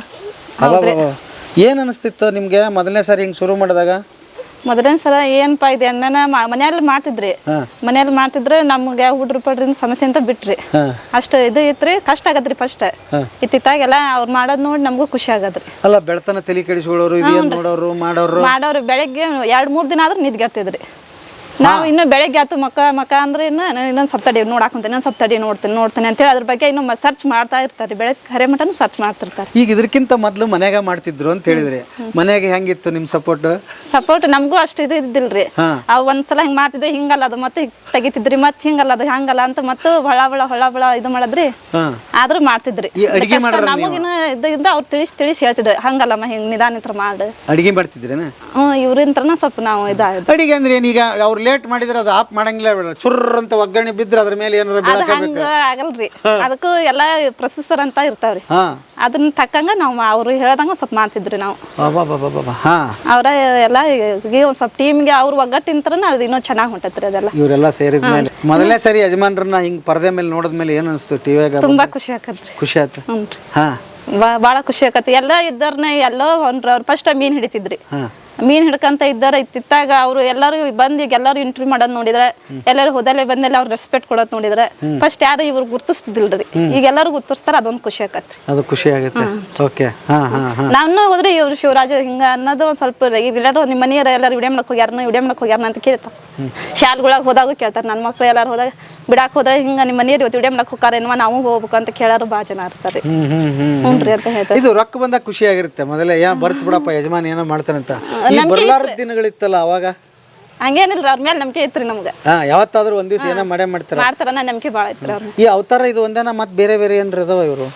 ಏನು ಅನಿಸ್ತಿತ್ತು ನಿಮಗೆ ಮೊದಲನೇ ಸಾರಿ ಹಿಂಗೆ ಶುರು ಮಾಡಿದಾಗ? ಮೊದಲನೇ ಸಲ ಏನಪ್ಪ ಇದೆ ಅಣ್ಣನ ಮನೆಯಲ್ಲಿ ಮಾಡ್ತಿದ್ರಿ. ಮನೆಯಲ್ಲಿ ಮಾಡ್ತಿದ್ರೆ ನಮ್ಗೆ ಹುಡ್ರು ಪಡ್ರಿಂದ ಸಮಸ್ಯೆ ಅಂತ ಬಿಟ್ರಿ. ಅಷ್ಟು ಇದು ಇತ್ರಿ, ಕಷ್ಟ ಆಗದ್ರಿ ಫಸ್ಟ್. ಇತ್ತಿತ್ತಾಗೆಲ್ಲ ಅವ್ರು ಮಾಡೋದ್ ನೋಡಿ ನಮಗೂ ಖುಷಿ ಆಗದ್ರಿ. ಅಲ್ಲ, ಬೆಳತನ ತಲೆ ಕೆಡಿಸ್ಕೊಳ್ಳೋರು, ಇದೇನು ನೋಡೋರು ಮಾಡೋರು ಬೆಳಗ್ಗೆ 2-3 ದಿನ ಆದ್ರೆ ನಿದ್ಗೆತ್ತಿದ್ರಿ. ನಾವು ಇನ್ನು ಬೆಳಗ್ಗೆ ಆತು ಮಕ ಅಂದ್ರೆ ಇನ್ನೊಂದು ಸಪ್ತಡಿ ನೋಡಾಕಂತ ಇನ್ನೊಂದು ಸಪ್ತಡಿ ನೋಡ್ತೇನೆ ಅಂತೇಳಿ ಅದ್ರ ಬಗ್ಗೆ ಇನ್ನು ಸರ್ಚ್ ಮಾಡ್ತಾ ಇರ್ತಾರೆ. ಬೆಳಗ್ಗೆ ಖರೆ ಮಟನು ಸರ್ಚ್ ಮಾಡ್ತಿರ್ತಾರೆ. ಈಗ ಇದಕ್ಕಿಂತ ಮೊದಲು ಮನ್ಯಾಗ ಮಾಡ್ತಿದ್ರು ಅಂತ ಹೇಳಿದ್ರಿ. ಮನ್ಯಾಗ ಹೆಂಗಿತ್ತು ನಿಮ್ಮ ಸಪೋರ್ಟ್? ನಮಗೂ ಅಷ್ಟು ಇದು ಇದ್ದಿಲ್ರಿ. ಅವ್ ಒಂದ್ಸಲ ಹಿಂಗ್ ಮಾಡ್ತಿದ್ವಿ, ಹಿಂಗಲ್ಲ ಅದು ಮತ್ತೆ ತೆಗಿತಿದ್ರಿ, ಮತ್ತೆ ಹಿಂಗಲ್ಲ ಅದು ಹಂಗಲ್ಲ ಅಂತ ಮತ್ತೆ ಹೊಳ ಇದು ಮಾಡದ್ರಿ. ಆದ್ರೂ ಮಾಡ್ತಿದ್ರಿ. ನಮಗಿನ ಇದ್ದ ಅವ್ರು ತಿಳಿಸಿ ಹೇಳ್ತಿದ್ರು, ಹಂಗಲ್ಲಮ್ಮ ಹಿಂಗ್ ನಿಧಾನಿತ್ರ ಮಾಡು. ಅಡಿಗೆ ಮಾಡ್ತಿದ್ರೇನ? ಇವ್ರಿಂತ್ರನ ಸ್ವಲ್ಪ ನಾವು ಅಡಿಗೆ ಅಂದ್ರೆ ಏನೀಗ ಅವ್ರು ಲೇಟ್ ಮಾಡಿದ್ರೆ ಅದು ಆಫ್ ಮಾಡಂಗಿಲ್ಲ, ಚುರ್ರ ಅಂತ ಒಗ್ಗರಣೆ ಬಿದ್ರೆ ಅದ್ರ ಮೇಲೆ ಏನಾರ ಹಂಗ ಆಗಲ್ರಿ. ಅದಕ್ಕೂ ಎಲ್ಲಾ ಪ್ರೊಸೆಸರ್ ಅಂತ ಇರ್ತಾವ್ರಿ. ಅದನ್ನ ತಕ್ಕಂಗ ನಾವು ಅವ್ರು ಹೇಳ್ದಂಗ ಸ್ವಲ್ಪ ಮಾಡ್ತಿದ್ರಿ ನಾವು. ಅವ್ರ ಎಲ್ಲ ಒಂದ್ ಸ್ವಲ್ಪ ಟೀಮ್ಗೆ ಅವ್ರ ಒಗ್ಗಟ್ಟಿಂತ್ರನ ಅದು ಇನ್ನೂ ಚೆನ್ನಾಗಿ ಹೊಂಟತ್ರಿ ಅದೆಲ್ಲ. ಇವರೆಲ್ಲ ಸೇರಿದ ಮೇಲೆ ಮೊದಲನೇ ಸರಿ ಯಜಮಾನ್ರನ್ನ ಹಿಂಗ್ ಪರದೆ ಮೇಲೆ ನೋಡಿದ್ಮೇಲೆ ಏನ್ ಅನಿಸ್ತು? ಟಿವಿಯಾಗ ತುಂಬಾ ಖುಷಿ ಆಕತ್ರಿ. ಖುಷಿ ಆಯ್ತು. ಹ್ಞೂನ್ರಿ, ಹಾ, ಭಾಳ ಖುಷಿ ಆಕತಿ. ಎಲ್ಲ ಇದ್ದಾರನ್ನ ಎಲ್ಲೋ ಅವ್ರು ಫಸ್ಟ್ ಮೀನ್ ಹಿಡಿತಿದ್ರಿ. ಮೀನ್ ಹಿಡ್ಕಂತ ಇದ್ದಾರ ಇತ್ತಿತ್ತಾಗ ಅವ್ರು ಎಲ್ಲರೂ ಬಂದ್ ಈಗ ಎಲ್ಲರೂ ಇಂಟರ್ವ್ಯೂ ಮಾಡೋದ್ ನೋಡಿದ್ರೆ, ಎಲ್ಲರೂ ಹೋದಲ್ಲೇ ಬಂದೆಲ್ಲ ಅವ್ರು ರೆಸ್ಪೆಕ್ಟ್ ಕೊಡೋದ್ ನೋಡಿದ್ರೆ, ಫಸ್ಟ್ ಯಾರು ಇವ್ರು ಗುರ್ತಿಸ್ತಿದಿಲ್ರಿ. ಈಗ ಎಲ್ಲರೂ ಗುರ್ತಿಸ್ತಾರ, ಅದೊಂದು ಖುಷಿ ಆಕತ್ರಿ. ಅದು ಖುಷಿ ಆಗುತ್ತೆ. ಓಕೆ, ನಾನು ಹೋದ್ರೆ ಇವ್ರು ಶಿವರಾಜ್ ಹಿಂಗ ಅನ್ನೋದು ಒಂದ್ ಸ್ವಲ್ಪ ಎಲ್ಲರೂ ನಿಮ್ಮ ಮನೆಯವ್ರ ಎಲ್ಲರೂ ವಿಡಿಯೋ ಮಾಡಕ್ ಹೋಗ್ಯಾರ ಅಂತ ಕೇಳ್ತಾರ. ಶಾಲೆಗಳಾಗ ಹೋದಾಗ ಕೇಳ್ತಾರ, ನನ್ನ ಮಕ್ಳು ಎಲ್ಲಾರು ಹೋದಾಗ ಬಿಡಾಕ್ ಹೋದಾಗ ಹಿಂಗ ನಿಮ್ಮ ಮನೆಯವ್ರು ಇವತ್ತು ವಿಡಿಯೋ ಮಾಡಕ್ ಹೋಗಾರೇನ್ವಾ, ನಾವು ಹೋಗ್ಬೇಕು ಅಂತ ಕೇಳಾರು ಭಾಳ ಜನ ಇರ್ತಾರೆ. ಹ್ಞೂನ್ರಿ ಅಂತ ಹೇಳ್ತಾರೆ. ಇದು ರೊಕ್ಕ ಬಂದಾಗ ಖುಷಿ ಆಗಿರುತ್ತೆ. ಮೊದಲೇ ಏನ್ ಬರ್ತ್ ಬಿಡಪ್ಪ ಯಜಮಾನ್ ಏನೋ ಮಾಡ್ತಾನಂತ. ಬರ್ಲಾರದ ದಿನಗಳಿತ್ತಲ್ಲ ಅವಾಗ ಹಂಗೇನಿಲ್ರಿ, ಅವ್ರ ಮೇಲೆ ನಂಬಿಕೆ ಐತ್ರಿ ನಮ್ಗೆ. ಯಾವತ್ತಾದ್ರೂ ಒಂದ್ ದಿವಸ ಏನೋ ಮಾಡ್ತಾರ ನಂಬಿಕೆ ಭಾಳ ಐತ್ರಿ ಅವ್ರ. ಈ ಅವತಾರ ಇದು ಒಂದೇನ ಮತ್ ಬೇರೆ ಏನ್ರ ಅದಾವ ಇವರು?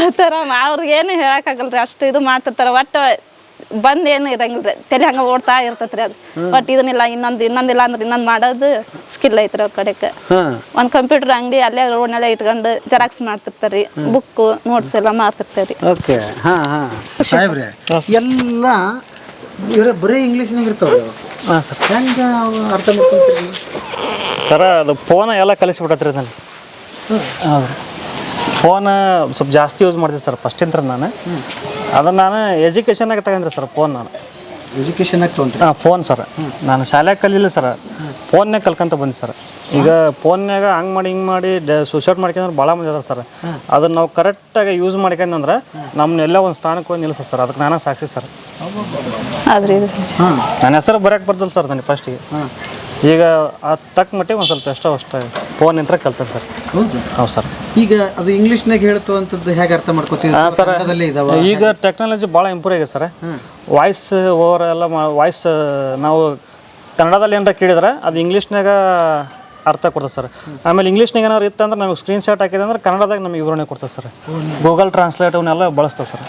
ಆತರ ಅವ್ರಿಗೆ ಏನು ಹೇಳಕ್ಕಾಗಲ್ರಿ, ಅಷ್ಟು ಇದು ಮಾಡ್ತಿರ್ತಾರ. ಒಟ್ಟು ಬಂದ್ ಏನು ಇರಂಗಿಲ್ರಿ, ತಲೆ ಹಂಗ ಓಡ್ತಾ ಇರ್ತೈತ್ರಿ ಅದು. ಬಟ್ ಇದನ್ನಿಲ್ಲ, ಇನ್ನೊಂದಿಲ್ಲ ಅಂದ್ರೆ ಇನ್ನೊಂದ್ ಮಾಡೋದು ಸ್ಕಿಲ್ ಐತ್ರಿ ಅವ್ರ ಕಡೆಗೆ. ಒಂದ್ ಕಂಪ್ಯೂಟರ್ ಅಂಗಡಿ ಅಲ್ಲೇ ರೋಡ್ನೆಲ್ಲ ಇಟ್ಕೊಂಡು ಜೆರಾಕ್ಸ್ ಮಾಡ್ತಿರ್ತಾರಿ, ಬುಕ್ ನೋಟ್ಸ್ ಎಲ್ಲ ಮಾರ್ತಿರ್ತಾರಿ. ಓಕೆ, ಸಾಹೇಬ್ರೆ ಎಲ್ಲ ಇವ್ರೆ ಬರೀ ಇಂಗ್ಲೀಷ್ನಾಗ ಇರ್ತಾವ. ಹೆಂಗ ಅರ್ಥ ಮಾಡ್ಕೊಂತೀರಿ ಸರ? ಅದು ಫೋನ್ ಎಲ್ಲ ಕಲಿಸ್ಬಿಟ್ಟತ್ರಿ ನಾನು. ಹೌದು, ಫೋನ್ ಸ್ವಲ್ಪ ಜಾಸ್ತಿ ಯೂಸ್ ಮಾಡ್ತೀವಿ ಸರ್ ಫಸ್ಟಿಂತ್ರ ನಾನು. ಅದನ್ನು ನಾನು ಎಜುಕೇಷನಾಗ ತಗೊಂಡ್ರಿ ಸರ್ ಫೋನ್. ನಾನು ಎಜುಕೇಷನಾಗ ತೊಗೊಂಡ್ರಿ? Phone sir. ನಾನು ಶಾಲ್ಯಾಗ ಕಲಿಲ್ಲ ಸರ್, ಫೋನ್ಯಾಗ ಕಲ್ಕೊಂತ ಬಂದಿ ಸರ್. ಈಗ ಫೋನ್ಯಾಗ ಹಂಗೆ ಮಾಡಿ ಹಿಂಗೆ ಮಾಡಿ ಸೂಸೈಡ್ ಮಾಡ್ಕೊಂಡ್ರೆ ಭಾಳ ಮಂದಿ ಅದಾರ ಸರ್. ಅದನ್ನು ನಾವು ಕರೆಕ್ಟಾಗಿ ಯೂಸ್ ಮಾಡ್ಕೊಂಡ್ರೆ ನಮ್ಮನ್ನೆಲ್ಲ ಒಂದು ಸ್ಥಾನಕ್ಕೆ ಹೋಗಿ ನಿಲ್ಲಿಸ ಸರ್. ಅದಕ್ಕೆ ನಾನು ಸಾಕ್ಷಿ ಸರ್. ನನ್ನ ಹೆಸರು ಬರೋಕ್ಕೆ ಬರ್ತಲ್ಲ ಸರ್ ನನಗೆ ಫಸ್ಟಿಗೆ. ಈಗ ಅದು ತಕ್ಕ ಮಟ್ಟಿಗೆ ಒಂದು ಸ್ವಲ್ಪ ಅಷ್ಟೇ ಫೋನ್ ನಿಂತ್ರ ಕಲ್ತೇನೆ ಸರ್. ಹೌದು ಸರ್. ಈಗ ಅದು ಇಂಗ್ಲೀಷ್ನಾಗ ಹೇಳ್ತು ಅಂತದ್ದು ಹೇಗೆ ಅರ್ಥ ಮಾಡ್ಕೋತೀವಿ ಸರ್? ಈಗ ಟೆಕ್ನಾಲಜಿ ಭಾಳ ಇಂಪ್ರೂವ್ ಆಗಿದೆ ಸರ್. ವಾಯ್ಸ್ ಓವರ್ ಎಲ್ಲ ವಾಯ್ಸ್ ನಾವು ಕನ್ನಡದಲ್ಲಿ ಏನಾರ ಕೇಳಿದ್ರೆ ಅದು ಇಂಗ್ಲೀಷ್ನಾಗ ಅರ್ಥ ಕೊಡ್ತದೆ ಸರ್. ಆಮೇಲೆ ಇಂಗ್ಲೀಷ್ನಾಗ ಏನಾರು ಇತ್ತಂದ್ರೆ ನಮಗೆ ಸ್ಕ್ರೀನ್ ಶಾಟ್ ಹಾಕಿದೆ ಅಂದ್ರೆ ಕನ್ನಡದಾಗ ನಮಗೆ ವಿವರಣೆ ಕೊಡ್ತದೆ ಸರ್. ಗೂಗಲ್ ಟ್ರಾನ್ಸ್ಲೇಟ್ ಅವನ್ನೆಲ್ಲ ಬಳಸ್ತೇವೆ ಸರ್.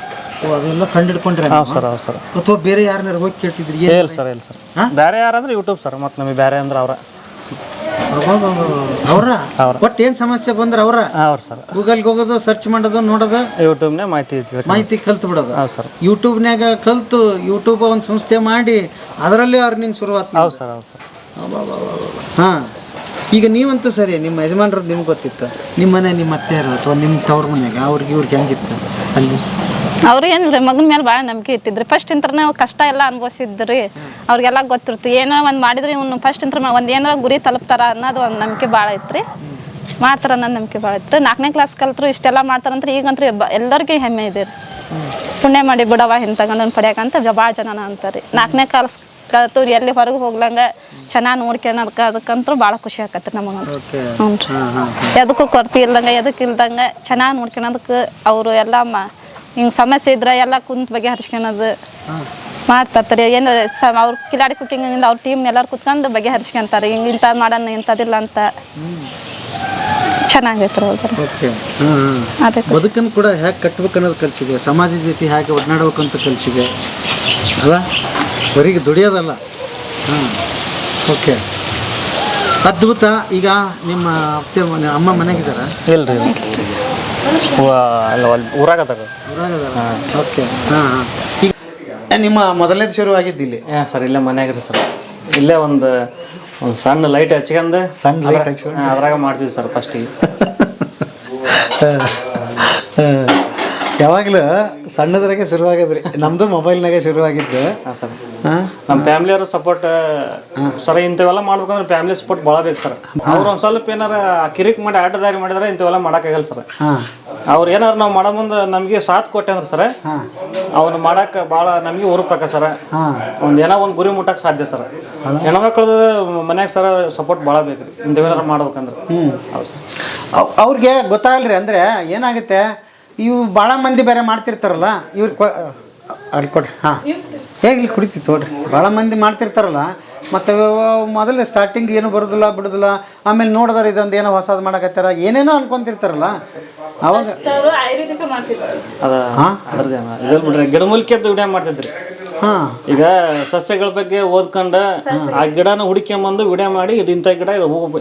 ಅದೆಲ್ಲ ಕಂಡಿಡ್ಕೊಂಡ್ರೆ? ಹೌದು ಸರ್, ಹೌದು ಸರ್. ಅಥವಾ ಬೇರೆ ಯಾರನ್ನಾರು ಹೋಗಿ ಕೇಳ್ತಿದ್ರಿ? ಇಲ್ಲ ಸರ್, ಇಲ್ಲ ಸರ್. ಬೇರೆ ಯಾರಂದ್ರೆ ಯೂಟ್ಯೂಬ್ ಸರ್. ಮತ್ತು ನಮಗೆ ಬೇರೆ ಅಂದ್ರೆ ಅವ್ರ ಒಟ್ಟು ಏನು ಸಮಸ್ಯೆ ಬಂದ್ರೆ ಅವ್ರು ಸರ್. ಗೂಗಲ್ಗೆ ಹೋಗೋದು, ಸರ್ಚ್ ಮಾಡೋದು, ನೋಡೋದು, ಯೂಟ್ಯೂಬ್ನಾಗ ಮಾಹಿತಿ ಕಲ್ತು ಬಿಡೋದು. ಹೌದು ಸರ್. ಯೂಟ್ಯೂಬ್ನಾಗ ಕಲ್ತು ಯೂಟ್ಯೂಬ್ ಒಂದು ಸಂಸ್ಥೆ ಮಾಡಿ ಅದರಲ್ಲಿ ಅರ್ನಿಂಗ್ ಶುರುವಾತ್. ಹೌದು ಸರ್, ಹೌದು ಸರ್. ಹಾಂ, ಈಗ ನೀವಂತೂ ಸರಿ, ನಿಮ್ಮ ಯಜಮಾನ್ರದ್ದು ನಿಮ್ಗೆ ಗೊತ್ತಿತ್ತು. ನಿಮ್ಮ ಮನೆ ನಿಮ್ಮ ಅತ್ತೆಯರು ಅಥವಾ ನಿಮ್ಮ ತವ್ರ ಮನೆಯಾಗ ಇವ್ರಿಗೆ ಹೆಂಗಿತ್ತು ಅಲ್ಲಿ? ಅವ್ರು ಏನಿಲ್ರಿ, ಮಗನ ಮೇಲೆ ಭಾಳ ನಂಬಿಕೆ ಇಟ್ಟಿದ್ರಿ. ಫಸ್ಟ್ ಇಂತ್ರ ನಾವು ಕಷ್ಟ ಎಲ್ಲ ಅನುಭವಿಸಿದ್ರಿ. ಅವ್ರಿಗೆಲ್ಲ ಗೊತ್ತಿರ್ತು, ಏನೋ ಒಂದು ಮಾಡಿದ್ರಿ ಇವ್ನು ಫಸ್ಟ್ ಇಂತ್ರ ಒಂದು ಏನಾರ ಗುರಿ ತಲುಪ್ತಾರ ಅನ್ನೋದು ಒಂದು ನಂಬಿಕೆ ಭಾಳ ಐತ್ರಿ. ಮಾಡ್ತಾರ ಅನ್ನೋದು ನಂಬಿಕೆ ಭಾಳ ಐತ್ರಿ. 4ನೇ ಕ್ಲಾಸ್ ಕಲ್ತ್ರು ಇಷ್ಟೆಲ್ಲ ಮಾಡ್ತಾರಂದ್ರೆ ಈಗಂತ್ರಿ ಎಲ್ಲರಿಗೂ ಹೆಮ್ಮೆ ಇದೆ ರೀ. ಪುಣ್ಯ ಮಾಡಿ ಬಿಡವ ಇಂಥ ಗಂಡನ ಪಡ್ಯಾಕಂತ ಭಾಳ ಜನ ಅಂತಾರೆ. 4ನೇ ಕಲ್ತು ಎಲ್ಲಿ ಹೊರಗೆ ಹೋಗ್ಲಂಗ ಚೆನ್ನಾಗಿ ನೋಡ್ಕೊಳೋದಕ್ಕೆ ಅದಕ್ಕಂತೂ ಭಾಳ ಖುಷಿ ಆಕತ್ರಿ ನಮಗೆ. ಓಕೆ. ಹ್ಞೂ ರೀ. ಎದಕ್ಕೂ ಕೊರತೆ ಇಲ್ದಂಗೆ ಎದಕ್ಕೆ ಇಲ್ದಂಗೆ ಚೆನ್ನಾಗಿ ನೋಡ್ಕೊಳೋದಕ್ಕೆ ಅವರು ಎಲ್ಲ ಹಿಂಗೆ ಸಮಸ್ಯೆ ಇದ್ರೆ ಎಲ್ಲ ಕುಂತ ಬಗೆಹರಿಸ್ಕೊಳೋದು ಮಾಡ್ತಾರೆ. ಏನು ಅವ್ರ ಕಿಲಾಡಿ ಕುಕ್ಕಿಂಗಿಂದ ಅವ್ರ ಟೀಮ್ ಎಲ್ಲರೂ ಕುತ್ಕೊಂಡು ಬಗೆಹರಿಸ್ಕೊಂತಾರೆ. ಹಿಂಗೆ ಇಂಥದ್ದು ಮಾಡೋಣ ಇಂಥದ್ದಿಲ್ಲ ಅಂತ ಚೆನ್ನಾಗೈತ್ರಿ ಅವ್ರು. ಓಕೆ. ಅದಕ್ಕೆ ಬದುಕನ್ನು ಕೂಡ ಹೇಗೆ ಕಟ್ಬೇಕು ಅನ್ನೋದು ಕಲಿಸಿದೆ, ಸಮಾಜದ ಜೊತೆ ಹೇಗೆ ಒಡನಾಡ್ಬೇಕು ಅಂತ ಕಲಿಸಿದೆ ಅಲ್ಲ, ಬರೀಗೆ ದುಡಿಯೋದಲ್ಲ. ಹಾಂ, ಓಕೆ, ಅದ್ಭುತ. ಈಗ ನಿಮ್ಮ ಅಮ್ಮ ಮನೆಗಿದ್ದಾರಾ? ಇಲ್ರಿ ಊರಾಗದಾರ. ಊರಾಗದಾರ. ಓಕೆ. ಹಾಂ ಹಾಂ. ಈಗ ನಿಮ್ಮ ಮೊದಲನೇದು ಶುರು ಆಗಿದ್ದು ಇಲ್ಲಿ? ಸರ್ ಇಲ್ಲೇ ಮನ್ಯಾಗ ರೀ ಸರ್. ಇಲ್ಲೇ ಒಂದು ಸಣ್ಣ ಲೈಟ್ ಹಚ್ಕೊಂಡು ಸಣ್ಣ ಲೈಟ್ ಹಚ್ಕೊಂಡು ಅದ್ರಾಗ ಮಾಡ್ತೀವಿ ಸರ್ ಫಸ್ಟಿಗೆ. ಯಾವಾಗಲೂ ಸಣ್ಣದ್ರಾಗೆ ಶುರುವಾಗದ್ರಿ. ನಮ್ಮದು ಮೊಬೈಲ್ನಾಗೆ ಶುರುವಾಗಿದ್ದು. ಹಾಂ ಸರ್. ನಮ್ಮ ಫ್ಯಾಮಿಲಿಯವರು ಸಪೋರ್ಟ್ ಸರ್, ಇಂಥವೆಲ್ಲ ಮಾಡ್ಬೇಕಂದ್ರೆ ಫ್ಯಾಮಿಲಿ ಸಪೋರ್ಟ್ ಭಾಳ ಬೇಕು ಸರ್. ಅವ್ರು ಒಂದು ಸ್ವಲ್ಪ ಏನಾರ ಕಿರಿಕ್ ಮಾಡಿ ಆಟದಾರಿ ಮಾಡಿದ್ರೆ ಇಂಥವೆಲ್ಲ ಮಾಡೋಕ್ಕಾಗಲ್ಲ ಸರ್. ಅವ್ರು ಏನಾರು ನಾವು ಮಾಡೋ ಮುಂದೆ ನಮಗೆ ಸಾಥ್ ಕೊಟ್ಟೆ ಅಂದ್ರೆ ಸರ್, ಅವ್ನು ಮಾಡಕ್ಕೆ ಭಾಳ ನಮಗೆ ಹುರುಪಾಕ ಸರ್. ಏನೋ ಒಂದು ಗುರಿ ಮುಟ್ಟಕ್ಕೆ ಸಾಧ್ಯ ಸರ್. ಹೆಣ್ಮಕ್ಳದ್ದು ಮನ್ಯಾಗ ಸರ್ ಸಪೋರ್ಟ್ ಭಾಳ ಬೇಕು ರೀ ಇಂಥವೆಲ್ಲ ಮಾಡ್ಬೇಕಂದ್ರೆ. ಹೌದು ಸರ್. ಅವ್ರಿಗೆ ಗೊತ್ತಾಗಲ್ರಿ. ಅಂದರೆ ಏನಾಗುತ್ತೆ, ಇವು ಭಾಳ ಮಂದಿ ಬೇರೆ ಮಾಡ್ತಿರ್ತಾರಲ್ಲ, ಇವ್ರು ಅಲ್ಲಿ ಕೊಡ್ರಿ. ಹಾಂ, ಹೇಗೆ ಕುಡಿತಿತ್ತು ನೋಡ್ರಿ. ಭಾಳ ಮಂದಿ ಮಾಡ್ತಿರ್ತಾರಲ್ಲ, ಮತ್ತು ಮೊದಲೇ ಸ್ಟಾರ್ಟಿಂಗ್ ಏನು ಬರೋದಿಲ್ಲ ಬಿಡೋದಿಲ್ಲ, ಆಮೇಲೆ ನೋಡಿದ್ರೆ ಇದೊಂದು ಏನೋ ಹೊಸದು ಮಾಡಕತ್ತಾರ ಏನೇನೋ ಅನ್ಕೊಂತಿರ್ತಾರಲ್ಲ ಅವಾಗ. ಅದ ಅದ್ರದ್ದು ಇದಲ್ಲಿ ಬಿಡ್ರಿ ಗಿಡಮೂಲಿಕೆದ್ದು ವಿಡಿಯೋ ಮಾಡ್ತಿದ್ರಿ. ಹಾಂ, ಈಗ ಸಸ್ಯಗಳ ಬಗ್ಗೆ ಓದ್ಕೊಂಡು ಆ ಗಿಡನ ಹುಡುಕೊಂಬಂದು ವಿಡಿಯೋ ಮಾಡಿ ಇದು ಇಂಥ ಗಿಡ ಇದು ಹೂವು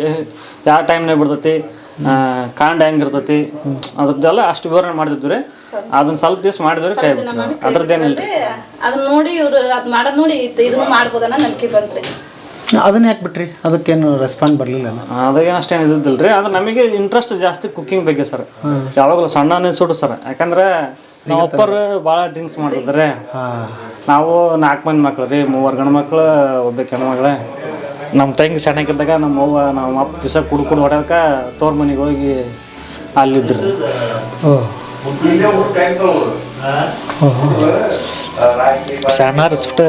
ಯಾವ ಟೈಮ್ನಾಗ ಬಿಡ್ತೈತಿ, ಕಾಂಡ ಹೆಂಗಿರ್ತೈತಿ ಅದ್ರದ್ದೆಲ್ಲ ಅಷ್ಟು ವಿವರಣೆ ಮಾಡ್ತಿದ್ವಿ. ಅದನ್ನ ಸ್ವಲ್ಪ ದಿವಸ ಮಾಡಿದ್ರೆ ಕೈ ಬಿಟ್ಟು ಅದ್ರದ್ದೇನಿಲ್ಲ. ಅದನ್ನ ನೋಡಿ ಇವ್ರು ಅದು ಮಾಡೋದು ನೋಡಿ ಇದನ್ನು ಮಾಡ್ಬೋದನ್ನ ನಂಬಿಕೆ ಬಂತ್ರಿ. ಅದನ್ನ ಯಾಕೆ ಬಿಟ್ರಿ? ಅದಕ್ಕೇನು ರೆಸ್ಪಾನ್ಸ್ ಬರಲಿಲ್ಲ? ಅದೇನು ಅಷ್ಟೇನು ಇದ್ದಿಲ್ಲ ರೀ. ಅದು ನಮಗೆ ಇಂಟ್ರೆಸ್ಟ್ ಜಾಸ್ತಿ ಕುಕ್ಕಿಂಗ್ ಬಗ್ಗೆ ಸರ್. ಯಾವಾಗಲೂ ಸಣ್ಣ ಸುಡು ಸರ್. ಯಾಕಂದ್ರೆ ನಾವು ಅಪ್ಪರು ಭಾಳ ಡ್ರಿಂಕ್ಸ್ ಮಾಡ್ತಿದ್ದಾರೆ. ನಾವು 4 ಮಂದಿ ಮಕ್ಳು ರೀ, 3 ಗಂಡು ಮಕ್ಳು, ಒಬ್ಬ ಹೆಣ್ಮಕ್ಳೆ. ನಮ್ಮ ತಂಗಿ ಸಣ್ಣಕ್ಕಿದ್ದಾಗ ನಮ್ಮ ಅವ್ವ ನಮ್ಮ ಅಪ್ಪ ದಿವಸ ಕುಡು ಹೊಡ್ಯಾಕ ತೋರ್ ಮನೆಗೆ ಹೋಗಿ ಅಲ್ಲಿದ್ರು. ಸಣ್ಣಾರು ಸುಟ್ಟು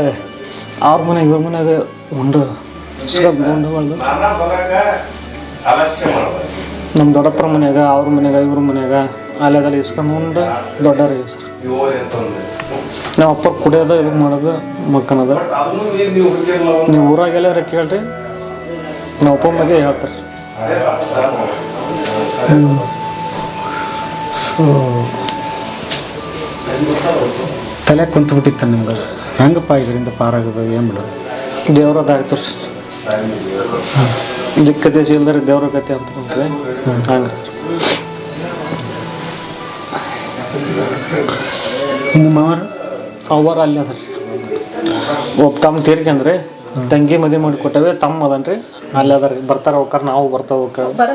ಅವ್ರ ಮನೆಗೆ ಇವ್ರ ಮನೆಗೆ ಉಂಡು ಉಂಡು ನಮ್ಮ ದೊಡ್ಡಪ್ಪರ ಮನ್ಯಾಗ ಅವ್ರ ಮನ್ಯಾಗ ಇವ್ರ ಮನ್ಯಾಗ ಅಲ್ಲೆಲ್ಲ ಇಸ್ಕೊಂಡು ಉಂಡು ದೊಡ್ಡವ್ರಿ ಸರ್. ನಾವು ಅಪ್ಪ ಕುಡಿಯೋದು ಇದು ಮಾಡೋದು ಮಕ್ಕನದು. ನೀವು ಊರಾಗೆಲ್ಲ ಕೇಳ್ರಿ, ನಾವು ಅಪ್ಪ ಬಗ್ಗೆ ಹೇಳ್ತಾರೆ. ತಲೆ ಕುಂತು ಬಿಟ್ಟಿತ್ತ ನಿಮ್ಗೆ? ಹೆಂಗಪ್ಪ ಇದರಿಂದ ಪಾರಾಗೋದು? ಏನು ಬಿಡೋದು? ದೇವ್ರ ದಾರಿ ತೋರಿಸಿ ದಿಕ್ಕ ದೇಶ ಇಲ್ದಾರೆ ದೇವ್ರ ಗತಿ ಅಂತ ನೋಡ್ರಿ. ಹಂಗೆ ನಿಮ್ಮ ಅವರು ಅವ್ರು ಅಲ್ಲಿ ಅದ ರೀ. ಒಬ್ಬ ತಮ್ಮ ತೀರ್ಕೊಂಡ್ರಿ, ತಂಗಿ ಮದುವೆ ಮಾಡಿ ಕೊಟ್ಟವೆ. ತಮ್ಮ ಅದನ್ರಿ ಅಲ್ಲಿ ಅದ ರೀ. ಬರ್ತಾರೆ ಹೋಗ್ತಾರೆ, ನಾವು ಬರ್ತಾ ಹೋಗ್ತಾರೆ.